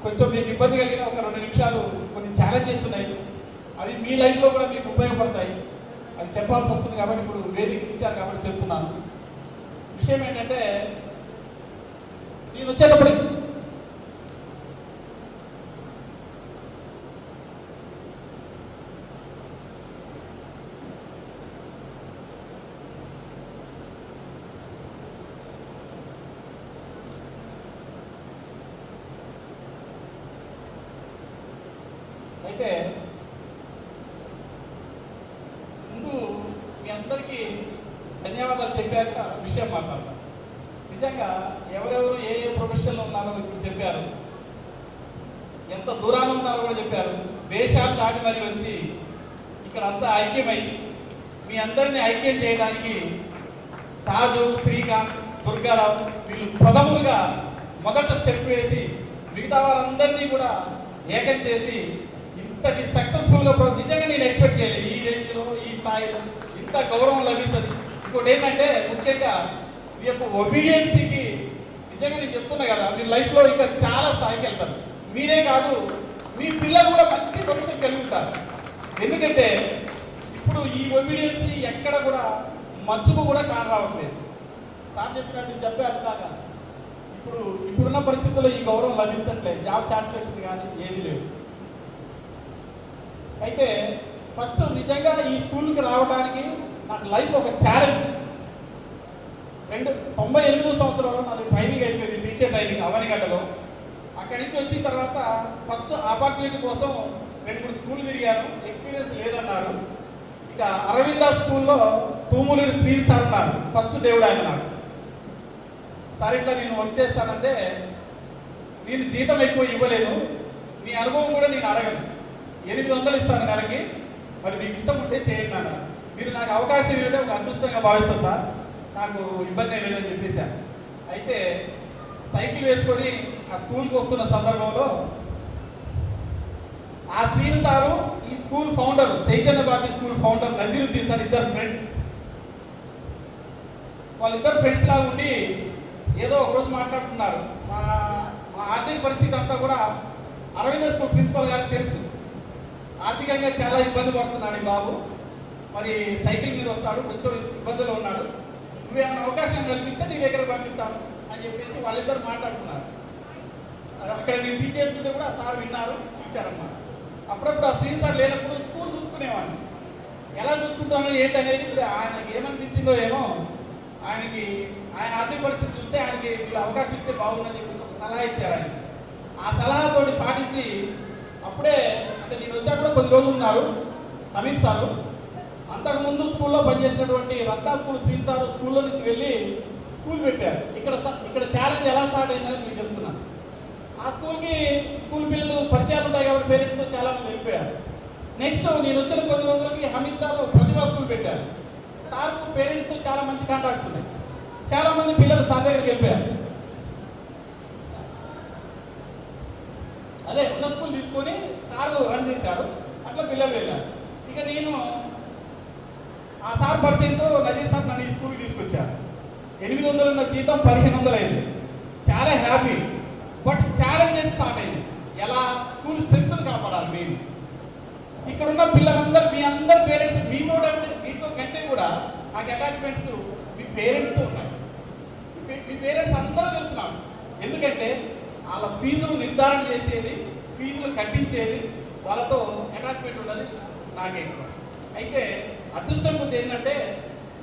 Speaker 9: కొంచెం మీకు ఇబ్బంది కలిగిన ఒక 2 నిమిషాలు కొన్ని ఛాలెంజెస్ ఉన్నాయి. అవి మీ లైఫ్లో కూడా మీకు ఉపయోగపడతాయి. అది చెప్పాల్సి వస్తుంది కాబట్టి ఇప్పుడు వేదిక ఇచ్చారు కాబట్టి చెప్తున్నాను. విషయం ఏంటంటే, నేను వచ్చేటప్పుడు అయితే ముందు మీ అందరికీ ధన్యవాదాలు చెప్పాక విషయం మాట్లాడతాను. నిజంగా ఎవరెవరు ఏ ప్రొఫెషన్లో ఉన్నారో ఇప్పుడు చెప్పారు, ఎంత దూరాన్ని ఉన్నారో కూడా చెప్పారు. దేశాలు దాటి మరి వచ్చి ఇక్కడ అంతా ఐక్యమై మీ అందరినీ ఐక్యం చేయడానికి తాజు, శ్రీకాంత్, దుర్గారావు వీళ్ళు ప్రథములుగా మొదట స్టెప్ వేసి మిగతా వారందరినీ కూడా ఏకం చేసి ఇంతటి సక్సెస్ఫుల్గా నిజంగా నేను ఎక్స్పెక్ట్ చేయలేదు. ఈ రేంజ్లో, ఈ స్థాయిలో ఇంత గౌరవం లభిస్తుంది. ఇంకోటి ఏంటంటే, ముఖ్యంగా మీ యొక్క ఒబీడియన్సీకి నిజంగా నేను చెప్తున్నా కదా, మీ లైఫ్లో ఇంకా చాలా స్థాయికి వెళ్తారు. మీరే కాదు, మీ పిల్లలు కూడా మంచి భవిష్యత్తు కలుగుతారు. ఎందుకంటే ఇప్పుడు ఈ ఒబీడియన్సీ ఎక్కడ కూడా మచ్చుకు కూడా కానరావట్లేదు. సార్ చెప్పినట్టు చెప్పారు కాక ఇప్పుడున్న పరిస్థితుల్లో ఈ గౌరవం లభించట్లేదు. జాబ్ సాటిస్ఫాక్షన్ కానీ ఏది లేదు. అయితే ఫస్ట్ నిజంగా ఈ స్కూల్కి రావడానికి నాకు లైఫ్ ఒక ఛాలెంజ్. 98వ సంవత్సరంలో నాది ట్రైనింగ్ అయిపోయింది, టీచర్ ట్రైనింగ్ అవనిగడ్డలో. అక్కడి నుంచి వచ్చిన తర్వాత ఫస్ట్ ఆపర్చునిటీ కోసం 2-3 స్కూల్ తిరిగాను. ఎక్స్పీరియన్స్ లేదన్నారు. ఇక అరవింద స్కూల్లో తూములూరి శ్రీ సార్ ఉన్నారు. ఫస్ట్ దేవుడు ఆయన నాకు. సార్ ఇట్లా నేను వర్క్ చేస్తానంటే, నేను జీతం ఎక్కువ ఇవ్వలేదు, మీ అనుభవం కూడా నేను అడగను, 800 ఇస్తాను నెలకి, మరి మీకు ఇష్టం ఉంటే చేయండి నాన్న, మీరు నాకు అవకాశం ఇవ్వడం ఒక అదృష్టంగా భావిస్తాను సార్, నాకు ఇబ్బంది లేదని చెప్పేశాను. అయితే సైకిల్ వేసుకొని ఆ స్కూల్కి వస్తున్న సందర్భంలో ఆ శ్రీను సారు, ఈ school founder, Chaitanya Bharati school founder Nazeeruddin sir, ఇద్దరు ఫ్రెండ్స్. వాళ్ళిద్దరు ఫ్రెండ్స్ లాగా ఉండి ఏదో ఒకరోజు మాట్లాడుతున్నారు. మా ఆర్థిక పరిస్థితి అంతా కూడా అరవింద స్కూల్ ప్రిన్సిపల్ గారికి తెలుసు. ఆర్థికంగా చాలా ఇబ్బంది పడుతున్నాడు ఈ బాబు, మరి సైకిల్ మీద వస్తాడు, కొంచెం ఇబ్బందులు ఉన్నాడు, నువ్వేమైనా అవకాశం కల్పిస్తే నీ దగ్గర పంపిస్తాను అని చెప్పేసి వాళ్ళిద్దరు మాట్లాడుతున్నారు. అక్కడ నేను టీచ్ చేస్తుంటే కూడా సార్ విన్నారు, చూశారన్నమాట. అప్పుడప్పుడు ఆ శ్రీ సార్ లేనప్పుడు స్కూల్ చూసుకునేవాడిని. ఎలా చూసుకుంటానో ఏంటనేది ఆయనకి ఏమనిపించిందో ఏమో, ఆయన ఆర్థిక పరిస్థితి చూస్తే ఆయనకి మీరు అవకాశం ఇస్తే బాగుందని చెప్పేసి ఒక సలహా ఇచ్చారు ఆయన. ఆ సలహాతో పాటించి అప్పుడే, అంటే నేను వచ్చాక కొద్ది రోజులు ఉన్నారు అమిత్ సారు. అంతకుముందు స్కూల్లో పనిచేసినటువంటి రత్నా స్కూల్ శ్రీ సారు స్కూల్లో నుంచి వెళ్ళి స్కూల్ పెట్టారు. ఇక్కడ ఛాలెంజ్ ఎలా స్టార్ట్ అయిందని మీకు చెప్తున్నాను. ఆ స్కూల్ పిల్లలు పరిచయాలు ఉంటాయి కాబట్టి పేరెంట్స్తో చాలా మంది వెళ్ళిపోయారు. నెక్స్ట్ నేను వచ్చిన కొద్ది రోజులకి అమిత్ సార్ ప్రతిభా స్కూల్ పెట్టారు. సార్కు పేరెంట్స్తో చాలా మంచి కాంటాక్ట్స్ ఉన్నాయి. చాలా మంది పిల్లలు సార్ దగ్గరికి వెళ్ళిపోయారు. అదే ఉన్న స్కూల్ తీసుకొని సారు రన్ చేశారు. అట్లా పిల్లలు వెళ్ళారు. ఇక నేను ఆ సార్ పరిచయంతో నజీర్ సార్ నన్ను ఈ స్కూల్కి తీసుకొచ్చారు. 800 ఉన్న జీతం 1500 అయింది. చాలా హ్యాపీ. బట్ ఛాలెంజెస్ స్టార్ట్ అయింది. ఎలా స్కూల్ స్ట్రెంగ్త్ని కాపాడాలి. మేము ఇక్కడ ఉన్న పిల్లలందరూ మీ అందరు పేరెంట్స్ మీతో కంటే కూడా నాకు అటాచ్మెంట్స్ మీ పేరెంట్స్తో ఉన్నాయి. మీ పేరెంట్స్ అందరూ తెలుసు నాకు. ఎందుకంటే వాళ్ళ ఫీజులు నిర్ధారణ చేసేది, ఫీజులు కట్టించేది, వాళ్ళతో అటాచ్మెంట్ ఉన్నది నాకే. అయితే అదృష్టం కొద్ది ఏంటంటే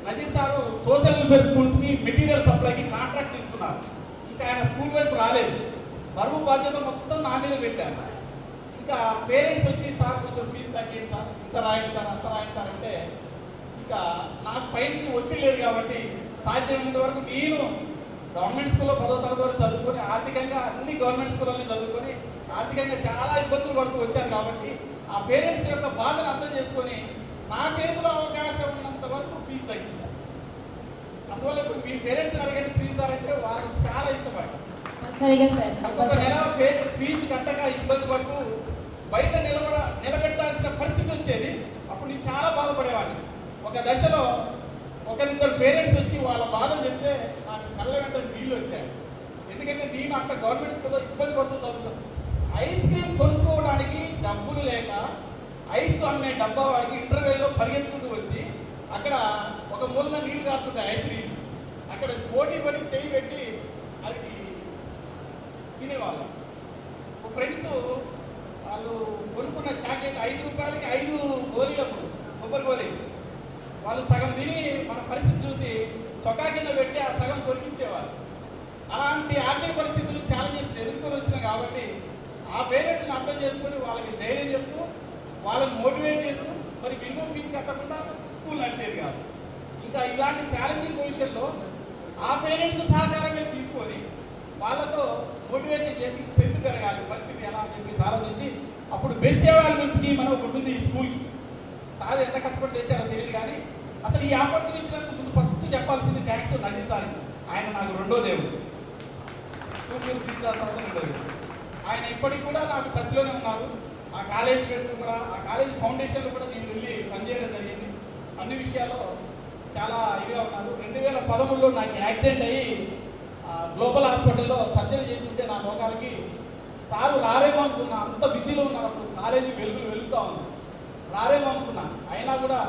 Speaker 9: నజీర్ సారు సోషల్ వెల్ఫేర్ స్కూల్స్కి మెటీరియల్ సప్లైకి కాంట్రాక్ట్ తీసుకున్నారు. ఇంకా ఆయన స్కూల్ వైపు రాలేదు. బరువు బాధ్యత మొత్తం నా మీద పెట్టారు. ఇంకా పేరెంట్స్ వచ్చి సార్ కొంచెం ఫీజు తగ్గింది సార్, ఇంత రాయండి సార్, అంత రాయండి సార్ అంటే ఇంకా నాకు పైనుంచి ఒత్తిడి లేదు కాబట్టి సాధ్యమైనంత వరకు నేను గవర్నమెంట్ స్కూల్లో 10వ తరగతి వరకు చదువుకొని ఆర్థికంగా అన్ని గవర్నమెంట్ స్కూళ్ళని చదువుకొని ఆర్థికంగా చాలా ఇబ్బందులు పడుతూ వచ్చాను కాబట్టి ఆ పేరెంట్స్ యొక్క బాధను అర్థం చేసుకొని నా చేతిలో అవకాశం ఉన్నంత వరకు ఫీజు తగ్గించాను. అందువల్ల ఇప్పుడు మీ పేరెంట్స్ని అడగండి శ్రీ సార్ అంటే వాళ్ళు చాలా ఇష్టపడతారు. ఒక్కొక్క నెల ఫీజు కట్టక ఇబ్బంది పడుతూ బయట నిలబెట్టాల్సిన పరిస్థితి వచ్చేది. అప్పుడు నేను చాలా బాధపడేవాడిని. ఒక దశలో ఒకరిద్దరు పేరెంట్స్ వచ్చి వాళ్ళ బాధలు చెప్తే నాకు కళ్ళ వెంట నీళ్ళు వచ్చాయి. ఎందుకంటే నేను అట్లా గవర్నమెంట్ స్కూల్లో ఇబ్బంది పడుతూ చదువుతాను. ఐస్ క్రీమ్ కొనుక్కోవడానికి డబ్బులు లేక ఐస్ అమ్మే డబ్బా వాడికి ఇంటర్వ్యూలో పరిగెత్తుకుంటూ వచ్చి అక్కడ ఒక మూలన నీళ్లు కారుతుంటాయి ఐస్ నీళ్ళు. అక్కడ పోటీ పడి చేయి పెట్టి అది తినేవాళ్ళం. ఫ్రెండ్స్ వాళ్ళు కొనుక్కున్న చాక్లెట్ 5 రూపాయలకి 5 గోళీలప్పుడు కొబ్బరి గోళీలు వాళ్ళు సగం తిని మన పరిస్థితి చూసి చొక్కా కింద పెట్టి ఆ సగం కొరికించేవారు. అలాంటి ఆర్థిక పరిస్థితులు ఛాలెంజెస్ ఎదుర్కొని వచ్చినాయి కాబట్టి ఆ పేరెంట్స్ని అర్థం చేసుకొని వాళ్ళకి ధైర్యం చెప్తూ వాళ్ళని మోటివేట్ చేస్తూ మరి మినిమం ఫీజు కట్టకుండా స్కూల్ నడిచేది కాదు. ఇంకా ఇలాంటి ఛాలెంజింగ్ పొజిషన్లో ఆ పేరెంట్స్ సహకారంగా తీసుకొని వాళ్ళతో మోటివేషన్ చేసి స్ట్రెంత్ పెరగాలి, పరిస్థితి ఎలా అని చెప్పేసి ఆలోచించి అప్పుడు బెస్ట్ అవైలబుల్ స్కీమ్ అని ఒకటి ఉంది ఈ స్కూల్కి. సార్ ఎంత కష్టపడి తెచ్చారో తెలియదు కానీ అసలు ఈ ఆపర్చునిటీ ఇచ్చినందుకు ముందు ఫస్ట్ చెప్పాల్సింది థ్యాంక్స్ నజీర్ సార్. ఆయన నాకు రెండో దేవుడు. ఆయన ఇప్పటికి కూడా నాకు టచ్లోనే ఉన్నారు. ఆ కాలేజ్ పెట్టుకు కూడా ఆ కాలేజ్ ఫౌండేషన్లో కూడా నేను వెళ్ళి పనిచేయడం జరిగింది. అన్ని విషయాల్లో చాలా ఇదిగా ఉన్నారు. 2013లో నాకు యాక్సిడెంట్ అయ్యి గ్లోబల్ హాస్పిటల్లో సర్జరీ చేసి ఉంటే నా లోకాలకి సారు రారేమో అనుకున్నా. అంత బిజీలో ఉన్నారు. అప్పుడు కాలేజీ వెలుగుతూ ఉంది. రారేమో అనుకున్నా. అయినా కూడా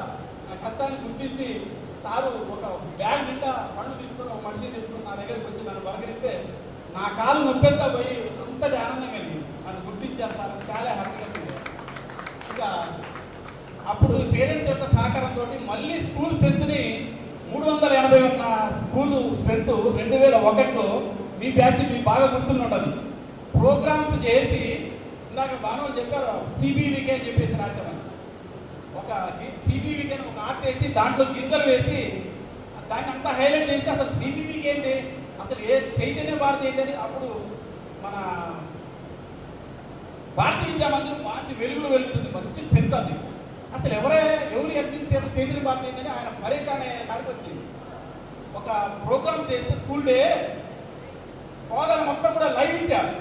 Speaker 9: నా కష్టాన్ని గుర్తించి సారు ఒక బ్యాగ్ నిండా పండ్లు తీసుకొని ఒక మనిషిని తీసుకొని నా దగ్గరికి వచ్చి నన్ను పలకరిస్తే నా కాలు నొప్పెంతా పోయి అంతటి ఆనందం కలిగింది. నన్ను గుర్తించారు సార్, చాలా హ్యాపీగా ఉంది. ఇంకా అప్పుడు పేరెంట్స్ యొక్క సహకారంతో మళ్ళీ స్కూల్ స్ట్రెంత్ని 380 ఉన్న స్కూలు స్ట్రెంత్ 2001లో మీ బ్యాచ్ మీకు బాగా గుర్తుండదు. ప్రోగ్రామ్స్ చేసి ఇందాక బాణవాళ్ళు చెప్పారు సిబివికే అని చెప్పేసి రాసామని. ఒక సిబివికే ఒక ఆర్ట్ వేసి దాంట్లో గింజలు వేసి దాన్ని అంతా హైలైట్ చేసి అసలు సిబివికే ఏంటి, అసలు ఏ చైతన్య భారతి ఏంటని అప్పుడు మన భారతీయ విద్యా మందిరం మంచి వెలుగులు వెలుగుతుంది, మంచి స్ట్రెంత్ అది. అసలు ఎవరి అడ్మినిస్ట్రేటర్ చైతన్య భారతి ఏంటని ఆయన పరేష్ అనే కాడికి వచ్చింది. ఒక ప్రోగ్రామ్స్ చేస్తే స్కూల్ డే హోదాలు మొత్తం కూడా లైవ్ ఇచ్చారు.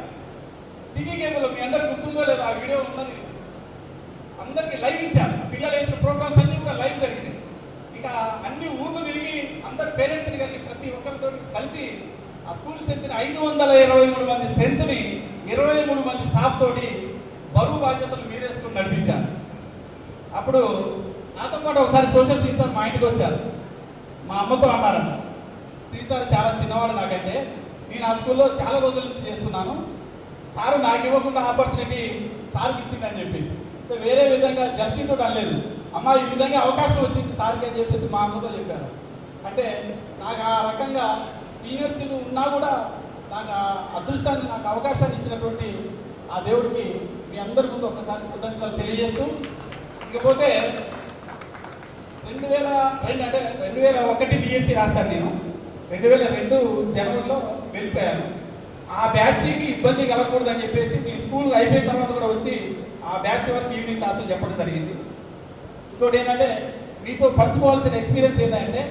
Speaker 9: సిటీ కేబుల్ మీ అందరికి గుర్తుందో లేదో, ఆ వీడియో ఉన్నది. అందరికి లైవ్ ఇచ్చారు. పిల్లలు వేసిన ప్రోగ్రామ్స్ అన్నీ కూడా లైవ్ జరిగింది. ఇక అన్ని ఊర్లు తిరిగి అందరు పేరెంట్స్ని కలిగి ప్రతి ఒక్కరితో కలిసి ఆ స్కూల్ స్ట్రెంత్ని 523 మంది స్ట్రెంత్ని 23 మంది స్టాఫ్ తోటి బరువు బాధ్యతలు మీరేసుకుని నడిపించాను. అప్పుడు నాతో పాటు ఒకసారి సోషల్ శ్రీసార్ మా ఇంటికి వచ్చారు. మా అమ్మతో అన్నారన్న, శ్రీసార్ చాలా చిన్నవాడు నాకంటే, నేను ఆ స్కూల్లో చాలా రోజుల నుంచి చేస్తున్నాను, సారు నాకు ఇవ్వకుండా ఆపర్చునిటీ సార్కి ఇచ్చిందని చెప్పేసి. వేరే విధంగా జర్సీతో అనలేదు, అమ్మ ఈ విధంగా అవకాశం వచ్చింది సార్కి అని చెప్పేసి మా అమ్మతో చెప్పాను. అంటే నాకు ఆ రకంగా సీనియర్స్ ఉన్నా కూడా నాకు ఆ అదృష్టాన్ని, నాకు అవకాశాన్ని ఇచ్చినటువంటి ఆ దేవుడికి మీ అందరి ముందు ఒక్కసారి కృతజ్ఞతలు తెలియజేస్తూ, ఇకపోతే 2001 డిఎస్సి రాశాను నేను. 2002 జనవరిలో వెళ్ళిపోయాను. ఆ బ్యాచ్కి ఇబ్బంది కలగకూడదని చెప్పేసి మీ స్కూల్ అయిపోయిన తర్వాత కూడా వచ్చి ఆ బ్యాచ్ వరకు ఈవినింగ్ క్లాసులు చెప్పడం జరిగింది. ఇంకోటి ఏంటంటే మీతో పంచుకోవాల్సిన ఎక్స్పీరియన్స్ ఏంటంటే,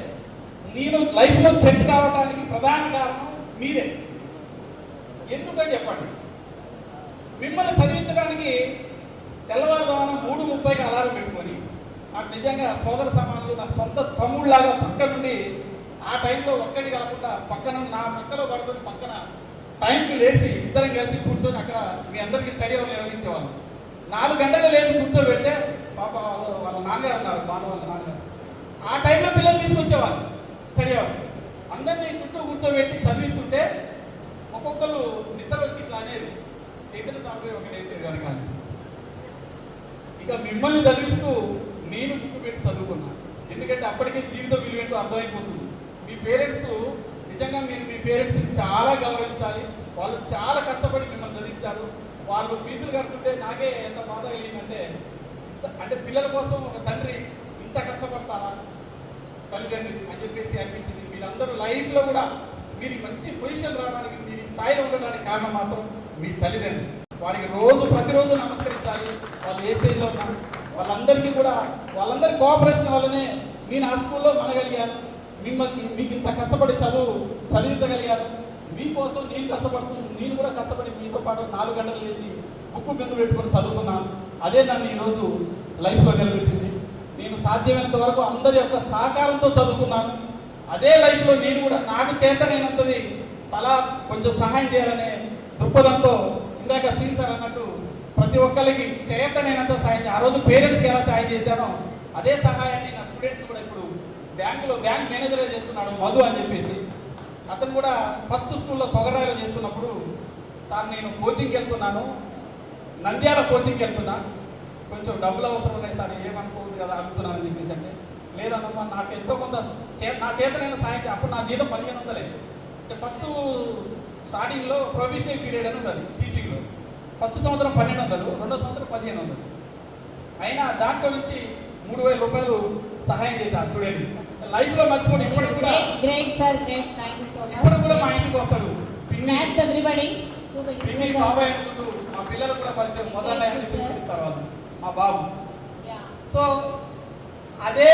Speaker 9: నేను లైఫ్లో సెట్ కావడానికి ప్రధాన కారణం మీరే. ఎందుకని చెప్పండి. మిమ్మల్ని చదివించడానికి తెల్లవారుదామన 3:30కి అలారం పెట్టుకొని నాకు నిజంగా సోదర సమానులు నాకు సొంత తమ్ముళ్ళలాగా పక్క నుండి ఆ టైంలో ఒక్కడి కాకుండా పక్కన నా పక్కలో పడుకొని పక్కన టైంకి లేచి ఇద్దరం కలిసి కూర్చొని అక్కడ మీ అందరికీ స్టడీ అవర్ నిర్వహించేవాళ్ళం. 4 గంటలు లేచి కూర్చోబెడితే పాప వాళ్ళ నాన్నగారు ఉన్నారు, బాను వాళ్ళ నాన్నగారు, ఆ టైంలో పిల్లలు తీసుకొచ్చేవాళ్ళు స్టడీ అవర్. అందరినీ చుట్టూ కూర్చోబెట్టి చదివిస్తుంటే ఒక్కొక్కరు నిద్ర వచ్చి ఇట్లా అనేది చైతన్య సాంప్రదాయం ఒకటి వేసేది వెనకాల. ఇక మిమ్మల్ని చదివిస్తూ నేను బుక్ పెట్టి చదువుకున్నాను. ఎందుకంటే అప్పటికే జీవితం విలువేంటో అర్థమైపోతుంది. మీ పేరెంట్స్ నిజంగా మీరు మీ పేరెంట్స్ని చాలా గౌరవించాలి. వాళ్ళు చాలా కష్టపడి మిమ్మల్ని చదివించారు. వాళ్ళు ఫీజులు కడుతుంటే నాకే ఎంత బాధ కలిగిందంటే, అంటే పిల్లల కోసం ఒక తండ్రి ఇంత కష్టపడతారా తల్లిదండ్రి అని చెప్పేసి అనిపించింది. వీళ్ళందరూ లైఫ్లో కూడా మీరు మంచి పొజిషన్ రావడానికి, మీరు స్థాయిలో ఉండడానికి కారణం మాత్రం మీ తల్లిదండ్రులు. వారికి ప్రతిరోజు నమస్కరించాలి. వాళ్ళు ఏ స్టేజ్లో ఉన్నారు వాళ్ళందరికీ కూడా, వాళ్ళందరి కోఆపరేషన్ వల్లనే నేను ఆ స్కూల్లో మనగలిగాను. మీకు ఇంత కష్టపడి చదివించగలిగాను. మీకోసం నేను కష్టపడుతున్నాను. నేను కూడా కష్టపడి మీతో పాటు 4 గంటలు చేసి బుక్కు బిందు పెట్టుకొని చదువుకున్నాను. అదే నన్ను ఈరోజు లైఫ్లో నిలబెట్టింది. నేను సాధ్యమైనంత వరకు అందరి యొక్క సహకారంతో చదువుకున్నాను. అదే లైఫ్లో నేను కూడా నాకు చేతనైనంతది తలా కొంచెం సహాయం చేయాలనే దృక్పథంతో ఇందాక శ్రీ సార్ అన్నట్టు ప్రతి ఒక్కరికి చేతనైనంత సహాయం. ఆ రోజు పేరెంట్స్కి ఎలా సహాయం చేశానో అదే సహాయాన్ని నా స్టూడెంట్స్ కూడా ఇప్పుడు బ్యాంక్ మేనేజర్గా చేస్తున్నాడు మధు అని చెప్పేసి. అతను కూడా ఫస్ట్ స్కూల్లో తొగరాయిలో చేస్తున్నప్పుడు, సార్ నేను కోచింగ్కి వెళ్తున్నాను, నంద్యాల కోచింగ్కి వెళ్తున్నా, కొంచెం డబ్బులు అవసరం ఉన్నాయి సార్, ఏమనుకోవద్దు కదా అడుగుతున్నాను అని చెప్పేసి. అంటే లేదన్నమ్మా నాకు ఎంతో కొంత నా చేతనైన సాయం. అప్పుడు నా జీతం 1500. అంటే ఫస్ట్ స్టార్టింగ్లో ప్రొఫెషనల్ పీరియడ్ అని ఉంటుంది టీచింగ్లో. ఫస్ట్ సంవత్సరం 1200, రెండో సంవత్సరం 1500. అయినా దాంట్లో నుంచి 3000 రూపాయలు సహాయం చేసి ఆ స్టూడెంట్ లైఫ్లో మర్చిపోయి ఇప్పటికి కూడా మా ఇంటికి వస్తాడు. పిన్ని బాబాయ్ అనుకుంటూ మా పిల్లలు కూడా పరిచయం మొదలైన ఇస్తారు వాళ్ళు మా బాబు. సో అదే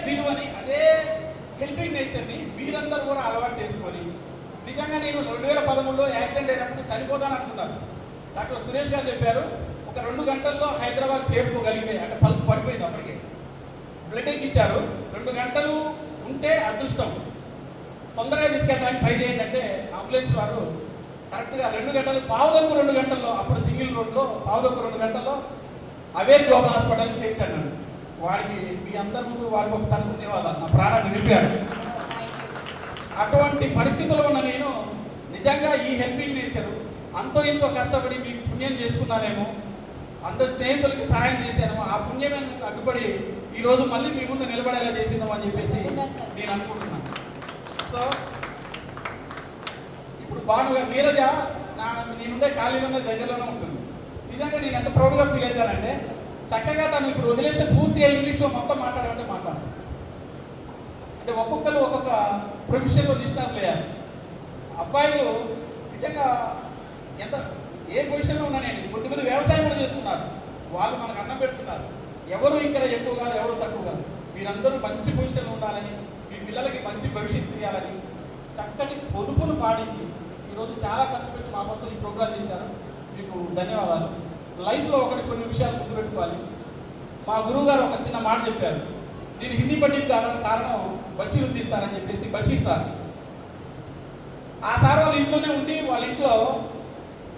Speaker 9: విలువని, అదే హెల్పింగ్ నేచర్ని మీరందరూ కూడా అలవాటు చేసుకొని, నిజంగా నేను 2013లో యాక్సిడెంట్ అయినప్పుడు చనిపోతాను అనుకున్నాను. డాక్టర్ సురేష్ గారు చెప్పారు ఒక 2 గంటల్లో హైదరాబాద్ చేరుకోగలిగితే, అంటే పల్స్ పడిపోయింది అప్పటికే, బ్లడ్ ఎక్కిచ్చారు. 2 గంటలు ఉంటే అదృష్టం, తొందరగా తీసుకెళ్ళడానికి ట్రై చేయండి అంటే అంబులెన్స్ వారు కరెక్ట్గా 2 గంటలు, పావుదొక్కు 2 గంటల్లో, అప్పుడు సింగిల్ రోడ్లో పావుదొక్కు 2 గంటల్లో అవేర్ గ్లోబల్ హాస్పిటల్కి చేర్చాను నన్ను. వాడికి మీ అందరి ముందు వాడికి ఒకసారి ధన్యవాదాలు, నా ప్రాణాన్ని నిలిపారు. అటువంటి పరిస్థితుల్లో ఉన్న నేను నిజంగా ఈ హెల్పింగ్ నేచరు అంతో ఎంతో కష్టపడి మీకు పుణ్యం చేసుకున్నానేమో, అందరి స్నేహితులకి సహాయం చేశాను, ఆ పుణ్యమే అడ్డుపడి ఈరోజు మళ్ళీ మీ ముందు నిలబడేలా చేసిందాం అని చెప్పేసి నేను అనుకుంటున్నాను. సో ఇప్పుడు భానుగా నీరజ నేనుండే కాలేజీలోనే దగ్గరలోనే ఉంటుంది. నిజంగా నేను ఎంత ప్రౌడ్గా ఫీల్ అవుతానంటే, చక్కగా తను ఇప్పుడు వదిలేస్తే పూర్తిగా ఇంగ్లీష్లో మొత్తం మాట్లాడాలంటే మాట్లాడాలి. అంటే ఒక్కొక్కరు ఒక్కొక్క ప్రొఫెషన్లో నిష్ణాతులు అయ్యారు. అబ్బాయిలు నిజంగా ఏ పొజిషన్లో ఉన్నా, నేను కొద్దిమంది వ్యవసాయం కూడా చేస్తున్నారు, వాళ్ళు మనకు అన్నం పెడుతున్నారు. ఎవరు ఇక్కడ ఎక్కువ కాదు, ఎవరు తక్కువ కాదు. మీరందరూ మంచి పొజిషన్లో ఉండాలని, మీ పిల్లలకి మంచి భవిష్యత్తు ఇవ్వాలని చక్కటి పొదుపును పాటించి ఈరోజు చాలా ఖర్చు పెట్టి మా కోసం ఈ ప్రోగ్రాం చేశారు. మీకు ధన్యవాదాలు. లైఫ్లో కొన్ని విషయాలు గుర్తుపెట్టుకోవాలి. మా గురువు గారు ఒక చిన్న మాట చెప్పారు. నేను హిందీ పండిట్ కారణం బషీర్ తీస్తానని చెప్పేసి, బషీర్ సార్, ఆ సార్ వాళ్ళ ఇంట్లోనే ఉండి వాళ్ళ ఇంట్లో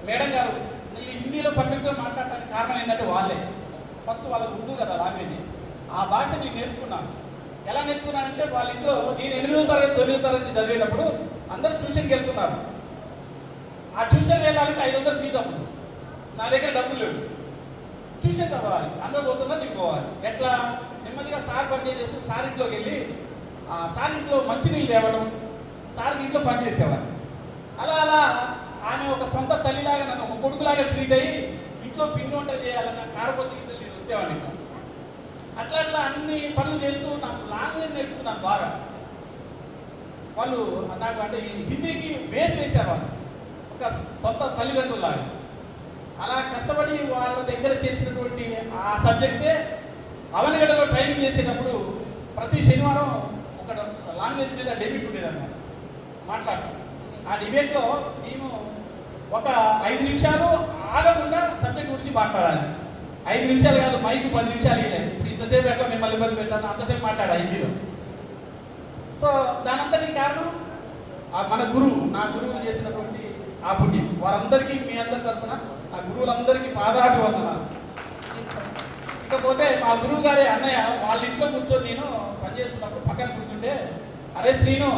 Speaker 9: మేడం గారు నేను హిందీలో పర్ఫెక్ట్గా మాట్లాడటానికి కారణం ఏంటంటే వాళ్ళే. ఫస్ట్ వాళ్ళకి ఉర్దూ కదా లాంగ్వేజ్, ఆ భాష నేను నేర్చుకున్నాను. ఎలా నేర్చుకున్నానంటే వాళ్ళ ఇంట్లో నేను 8వ తరగతి 9వ తరగతి చదివేటప్పుడు అందరూ ట్యూషన్కి వెళ్తున్నారు. ఆ ట్యూషన్ వెళ్ళాలంటే 500 ఫీజు అప్పుడు, నా దగ్గర డబ్బులు లేవు. ట్యూషన్ చదవాలి, అందరూ పోతున్నారు, నేను పోవాలి. ఎట్లా నెమ్మదిగా సార్ పరిచయం చేస్తూ సార్ ఇంట్లోకి వెళ్ళి ఆ సార్ ఇంట్లో మంచినీళ్ళు తేవడం, సార్కి ఇంట్లో పని చేసేవారు. అలా ఆమె ఒక సొంత తల్లిలాగా నన్ను ఒక కొడుకులాగా ట్రీట్ అయ్యి ఇంట్లో పిండి వంట చేయాలన్న కారపోసి గిద్దలు నేను వచ్చేవాడిని. అట్లా అన్ని పనులు చేస్తూ నాకు లాంగ్వేజ్ నేర్చుకున్నాను బాగా. వాళ్ళు నాకు అంటే హిందీకి బేస్ వేశారు వాళ్ళు, ఒక సొంత తల్లిదండ్రులాగా. అలా కష్టపడి వాళ్ళ దగ్గర చేసినటువంటి ఆ సబ్జెక్టే అవనగడ్డలో ట్రైనింగ్ చేసేటప్పుడు ప్రతి శనివారం ఒక లాంగ్వేజ్ మీద డెబిట్ ఉండేదన్నమాట మాట్లాడటం. ఆ డిబేట్లో మేము ఒక 5 నిమిషాలు ఆగకుండా సబ్జెక్ట్ గురించి మాట్లాడాలి. 5 నిమిషాలు కాదు, మైక్ 10 నిమిషాలు ఇవ్వలేదు. ఇప్పుడు ఇంతసేపు ఎట్లా మిమ్మల్ని ఇబ్బంది పెట్టాను, అంతసేపు మాట్లాడా హిందీలో. సో దానంతటి కారణం మన గురువు, నా గురువులు చేసినటువంటి ఆ పుణ్యం. వారందరికీ మీ అందరి తరఫున ఆ గురువులందరికీ పాదాభివందనాలు. ఇకపోతే మా గురువు గారి అన్నయ్య వాళ్ళ ఇంట్లో కూర్చొని నేను పనిచేస్తున్నప్పుడు పక్కన కూర్చుంటే, అరే శ్రీను,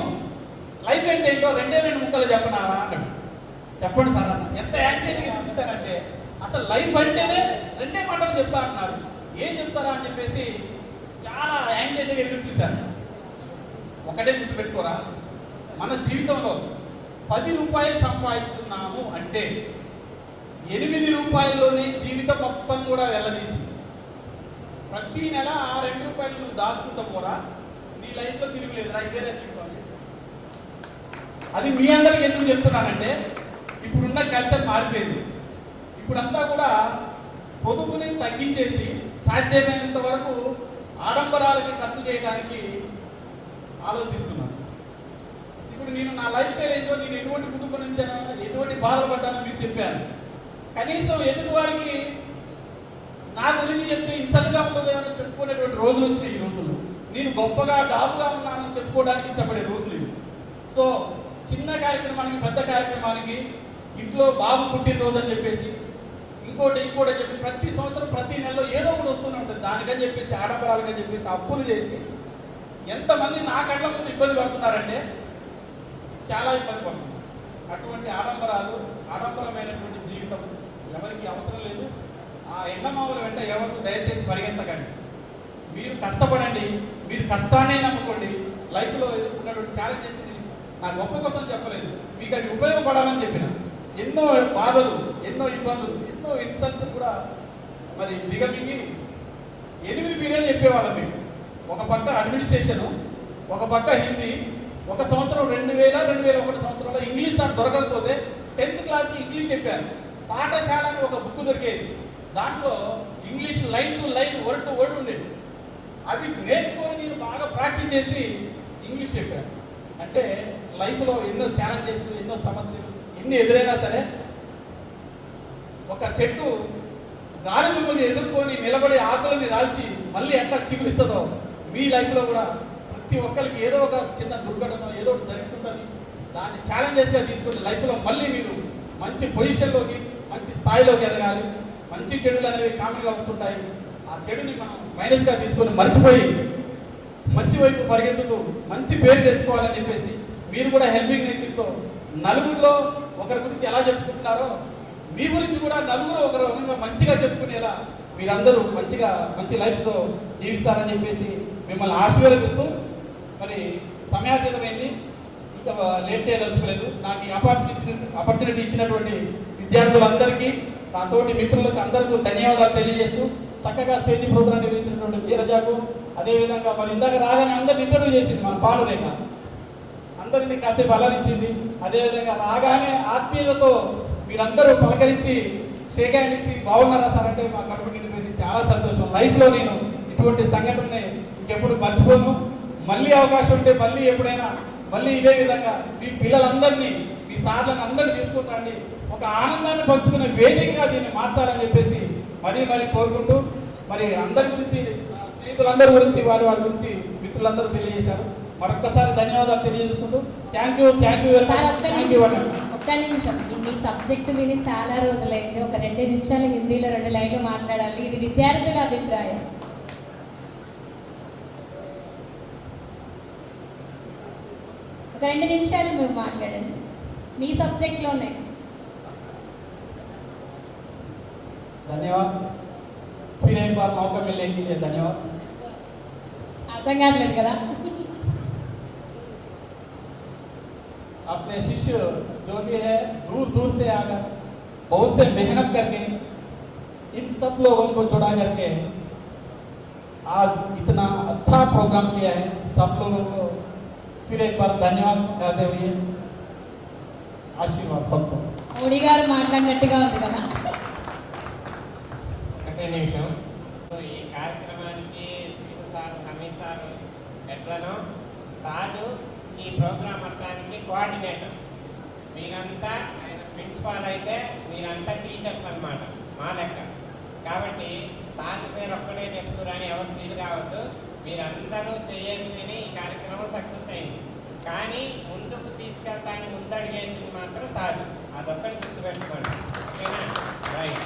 Speaker 9: లైఫ్ ఏంటో 2 ముక్కలు చెప్పనావా అన్నాడు. చెప్పండి సార్ అన్న. ఎంత యాంగ్జైటీగా చూపిస్తారంటే, అసలు లైఫ్ అంటేనే 2 మాటలు చెప్తా అంటున్నారు, ఏం చెప్తారా అని చెప్పేసి చాలా యాంగ్జైటీగా ఎదురు చూశారు. ఒకటే గుర్తుపెట్టుకోరా, మన జీవితంలో 10 రూపాయలు సంపాదిస్తున్నాము అంటే 8 రూపాయల్లోనే జీవితం మొత్తం కూడా వెళ్ళదీసి ప్రతి నెల ఆ 2 రూపాయలు నువ్వు దాచుకుంటా పోరా, నీ లైఫ్లో తిరుగులేదురా, ఇదేనా జీవితం. అది మీ అందరికి ఎందుకు చెప్తున్నానంటే, ఇప్పుడున్న కల్చర్ మారిపోయింది. ఇప్పుడంతా కూడా పొదుపుని తగ్గించేసి సాధ్యమైనంత వరకు ఆడంబరాలకి ఖర్చు చేయడానికి ఆలోచిస్తున్నాను. ఇప్పుడు నేను నా లైఫ్ స్టైల్ ఏంటో, నేను ఎటువంటి కుటుంబం నుంచానో, ఎటువంటి బాధలు పడ్డానో మీకు చెప్పాను. కనీసం ఎదుటి వారికి నా గురించి చెప్తే ఇన్సల్ట్గా ఉంటుందేమో చెప్పుకునేటువంటి రోజులు వచ్చినాయి ఈ రోజుల్లో. నేను గొప్పగా డాబుగా ఉన్నానని చెప్పుకోవడానికి ఇష్టపడే రోజులు ఇవి. సో చిన్న కార్యక్రమానికి, పెద్ద కార్యక్రమానికి, ఇంట్లో బాబు పుట్టినరోజు అని చెప్పేసి ఇంకోటి చెప్పి ప్రతి సంవత్సరం ప్రతి నెలలో ఏదో ఒకటి వస్తూనే ఉంటుంది. దానికని చెప్పేసి ఆడంబరాలకని చెప్పేసి అప్పులు చేసి ఎంతమంది నా కళ్ళ ముందు ఇబ్బంది పడుతున్నారంటే చాలా ఇబ్బంది పడుతున్నారు. అటువంటి ఆడంబరమైనటువంటి జీవితం ఎవరికి అవసరం లేదు. ఆ ఎండమావుల వెంట ఎవరు దయచేసి పరిగెత్తకండి. మీరు కష్టపడండి, మీరు కష్టాన్నే నమ్ముకోండి. లైఫ్లో ఎదుర్కొన్నటువంటి ఛాలెంజెస్ నా గొప్ప కోసం చెప్పలేదు, మీకు అవి ఉపయోగపడాలని చెప్పిన. ఎన్నో బాధలు, ఎన్నో ఇబ్బందులు, ఎన్నో ఇన్సల్ట్స్ కూడా మరి దిగమింగి 8 పీరియడ్లు చెప్పేవాళ్ళం మీకు. ఒక పక్క అడ్మినిస్ట్రేషను, ఒక పక్క హిందీ. ఒక సంవత్సరం 2001 సంవత్సరంలో ఇంగ్లీష్ సార్ దొరకకపోతే 10th క్లాస్కి ఇంగ్లీష్ చెప్పాను. పాఠశాల అని ఒక బుక్ దొరికేది. దాంట్లో English line to line, word to word ఉండేది. అవి నేర్చుకొని నేను బాగా ప్రాక్టీస్ చేసి ఇంగ్లీష్ చెప్పాను. అంటే లైఫ్లో ఎన్నో ఛాలెంజెస్, ఎన్నో సమస్యలు ఎన్ని ఎదురైనా సరే ఒక చెట్టు గాలి దుమ్ముని ఎదుర్కొని నిలబడి ఆకులని రాల్చి మళ్ళీ ఎట్లా చిగురిస్తుందో మీ లైఫ్లో కూడా ప్రతి ఒక్కరికి ఏదో ఒక చిన్న దుర్ఘటన ఏదో ఒకటి జరుగుతుందని దాన్ని ఛాలెంజెస్గా తీసుకుని లైఫ్లో మళ్ళీ మీరు మంచి పొజిషన్లోకి, మంచి స్థాయిలోకి ఎదగాలి. మంచి చెడులు అనేవి కామన్గా వస్తుంటాయి. ఆ చెడుని మనం మైనస్గా తీసుకొని మర్చిపోయి మంచి వైపు పరిగెత్తుతూ మంచి పేరు తెచ్చుకోవాలని చెప్పేసి మీరు కూడా హెల్పింగ్ నేచర్తో నలుగురిలో ఒకరి గురించి ఎలా చెప్పుకుంటున్నారో మీ గురించి కూడా నలుగురు ఒకరు మంచిగా చెప్పుకునేలా మీరందరూ మంచి లైఫ్తో జీవిస్తారని చెప్పేసి మిమ్మల్ని ఆశీర్వదిస్తూ, మరి సమయాతీతమైంది, ఇంకా లేట్ చేయదలుచుకోలేదు. నాకు ఈ ఆపర్చునిటీ ఇచ్చినటువంటి విద్యార్థులందరికీ, నాతోటి మిత్రులకు అందరికీ ధన్యవాదాలు తెలియజేస్తూ, చక్కగా స్టేజీ ప్రోగ్రాం నిర్వహించినటువంటి నీరజకు, అదేవిధంగా మరి ఇందాక రాగానే అందరిని ఇంటర్వ్యూ చేసింది మన పాలురేఖ, అందరినీ కాసేపు అలరించింది. అదేవిధంగా రాగానే ఆత్మీయులతో మీరందరూ పలకరించి షేక్ హ్యాండ్ ఇచ్చి బాగున్నారా సార్ అంటే మా కడుపు నిండిపోయింది. చాలా సంతోషం. లైఫ్లో నేను ఇటువంటి సంఘటనని ఇంకెప్పుడు మర్చిపోను. మళ్ళీ అవకాశం ఉంటే మళ్ళీ ఎప్పుడైనా మళ్ళీ ఇదే విధంగా మీ పిల్లలందరినీ, మీ సార్లను అందరినీ తీసుకుంటాండి, ఒక ఆనందాన్ని పంచుకునే వేదికగా దీన్ని మార్చాలని చెప్పేసి మరీ కోరుకుంటూ, మరి అందరి గురించి, స్నేహితులందరి గురించి, వారి గురించి మిత్రులందరూ తెలియజేశారు. మరొక్కసారి ధన్యవాదాలు తెలియజేసుకుంటూ thank you very much. Thank you.
Speaker 4: ఒక్క నిమిషం, మీ సబ్జెక్టు విని చాలా రోజులైంది. ఒక 2 నిమిషాలు హిందీలో 2 లైన్లు మాట్లాడాలి. ఇది విద్యార్థుల అభిప్రాయం. ఒక 2 నిమిషాలు మీరు మాట్లాడండి మీ సబ్జెక్ట్లోనే.
Speaker 9: ధన్యవాद. फिर एक बार मौका मिलने के लिए धन्यवाद.
Speaker 4: అర్థం కాలేదు కదా.
Speaker 9: अपने शिष्य जो भी है दूर से आकर बहुत से मेहनत करके इन सब लोगों को जोड़ा करके आज इतना अच्छा प्रोग्राम किया है. सब लोगों को फिर एक बार धन्यवाद कहते हुए आशीर्वाद सबको.
Speaker 4: మోడీ గారు మాట్లాడినట్టుగా ఉంది కదా.
Speaker 12: ఒకే నిమిషం. ఈ కార్యక్రమానికి శ్రీను సార్, హమీద్ సార్ ఎట్లనో తాజు ఈ ప్రోగ్రాం మొత్తానికి కోఆర్డినేటర్. మీరంతా ఆయన ప్రిన్సిపాల్ అయితే మీరంతా టీచర్స్ అన్నమాట మా లెక్క. కాబట్టి తాత పేరు ఒక్కడే చెప్తురని ఎవరు ఫీల్ కావద్దు. మీరందరూ చేసేది ఈ కార్యక్రమం సక్సెస్ అయింది. కానీ ముందుకు తీసుకెళ్ళడానికి ముందడిగేసింది మాత్రం తాను. అదొక్కటి గుర్తుపెట్టుకోండి, ఓకేనా? రైట్.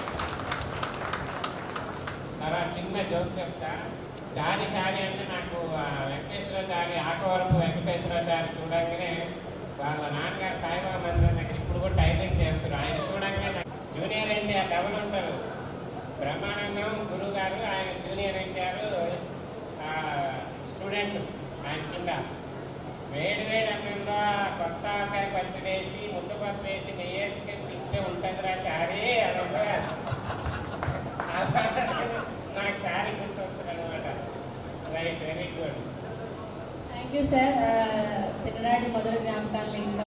Speaker 12: తర్వాత చిన్న జోక్ చెప్తా. చారి చారి అంటే నాకు వెంకటేశ్వరాచారి, ఆకవరపు వెంకటేశ్వరాచారి చూడగానే వాళ్ళ నాన్నగారు సాయిబాబా మందిరం దగ్గర ఇప్పుడు కూడా టైపింగ్ చేస్తారు. ఆయన చూడగానే జూనియర్ ఎన్టీఆర్ డబుల్ ఉంటారు. బ్రహ్మానందం గురువు గారు, ఆయన జూనియర్ ఎన్టీఆర్ స్టూడెంట్. ఆయన కింద వేడి వేడి అన్నంలో కొత్త ఆకాయ పచ్చడి వేసి ముద్దపప్పు వేసి నెయ్యి వేసి తింటే ఉంటుందిరా చారి అదొక నాకు చారి గుర్తొస్తుంది అనమాట. Right, very good.
Speaker 4: Thank you sir. చిన్ననాటి మొదటి జ్ఞాపకాలు ఇంకా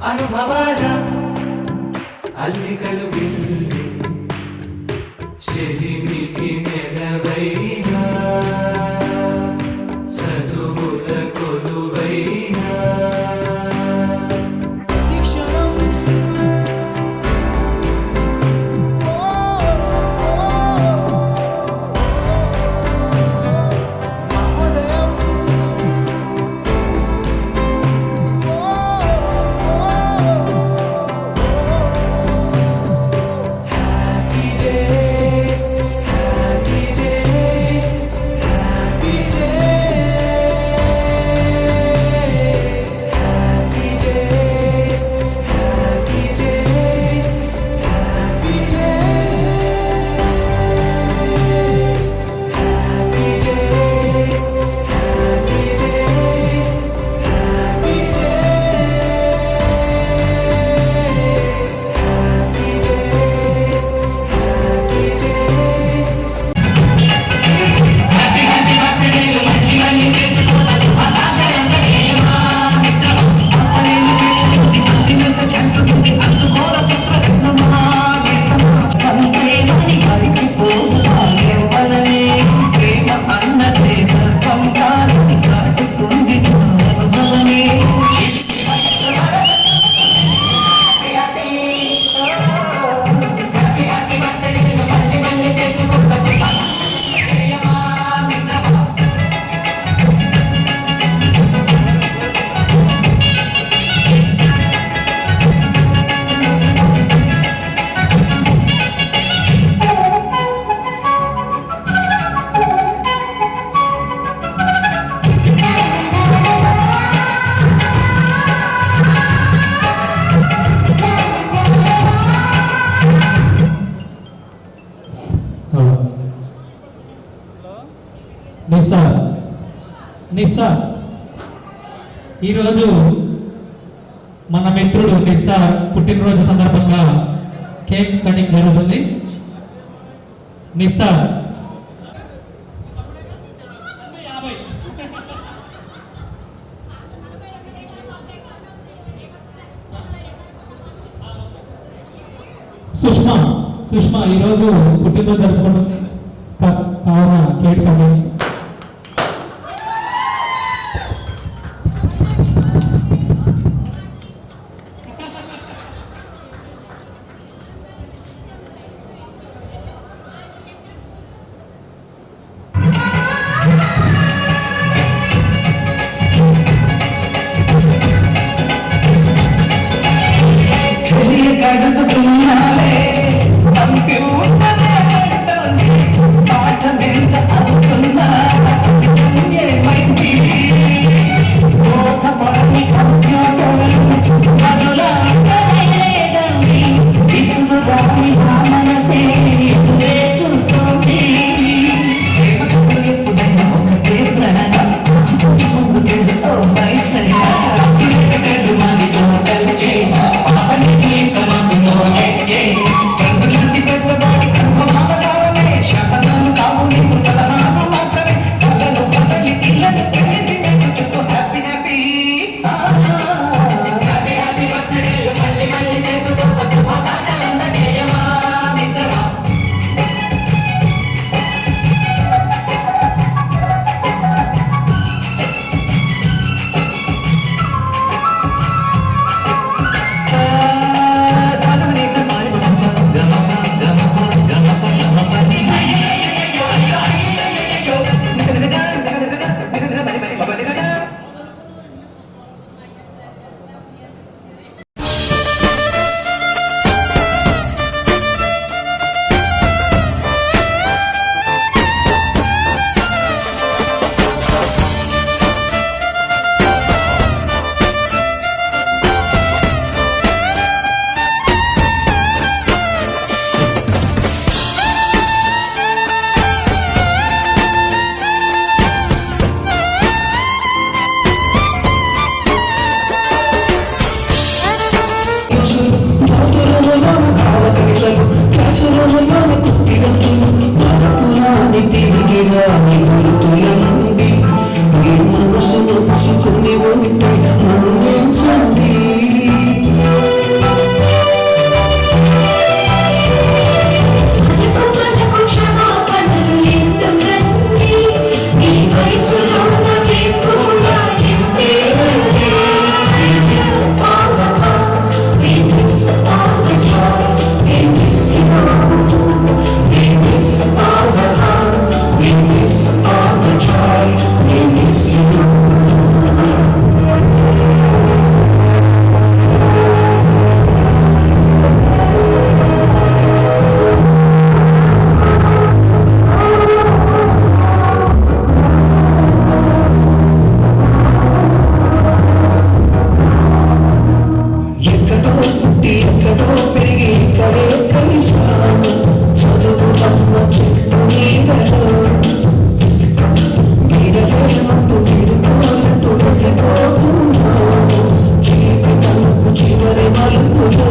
Speaker 15: ಅನುಭವದ ಅಲ್ಲಿಗಲು ಬಿಲ್ಲಿ ಚೆಲಿಮಿಗಿ ನೆಲ నెలవైనా చదువుల కొలువైనా
Speaker 16: నిస్సార్ ఈరోజు మన మిత్రుడు నిస్సార్ పుట్టినరోజు సందర్భంగా కేక్ కటింగ్ జరుగుతుంది. నిస్సార్ సుష్మా ఈరోజు పుట్టినరోజు జరుపుకుంటుంది కావున కేక్ కటింగ్.
Speaker 15: Exchange. ఎక్కడో పెరిగి ఇక్కడే కలిశాము చదువులమ్మ చెట్టు నీడలో నీడలేమంటూ విడుకోలంటూ వెళ్ళిపోతున్నాము జీవితంకు చివరి మలుపులో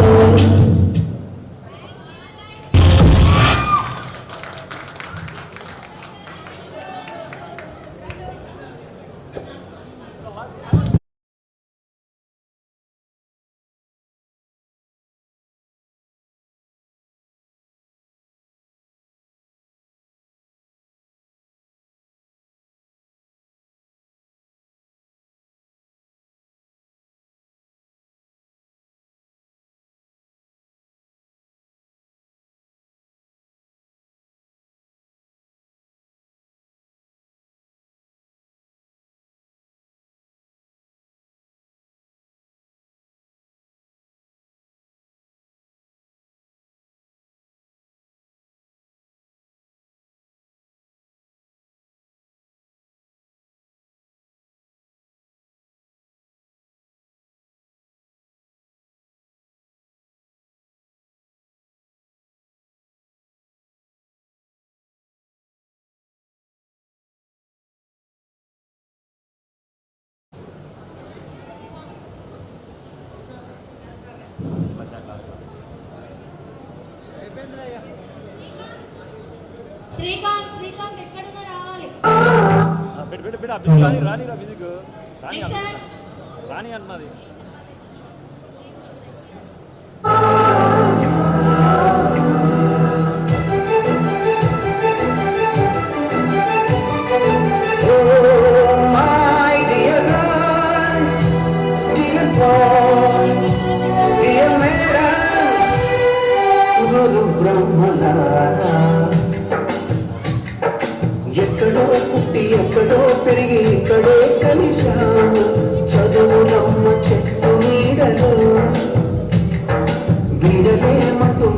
Speaker 11: శ్రీకాంత్ ఎక్కడున్నా రావాలి.
Speaker 2: రాణి అన్నది
Speaker 15: గురు బ్రహ్మలారా ఎక్కడో పుట్టి ఎక్కడో పెరిగి ఇక్కడే కలిశాము చదువులమ్మ చెట్టు నీడలో వీడలేమంటూ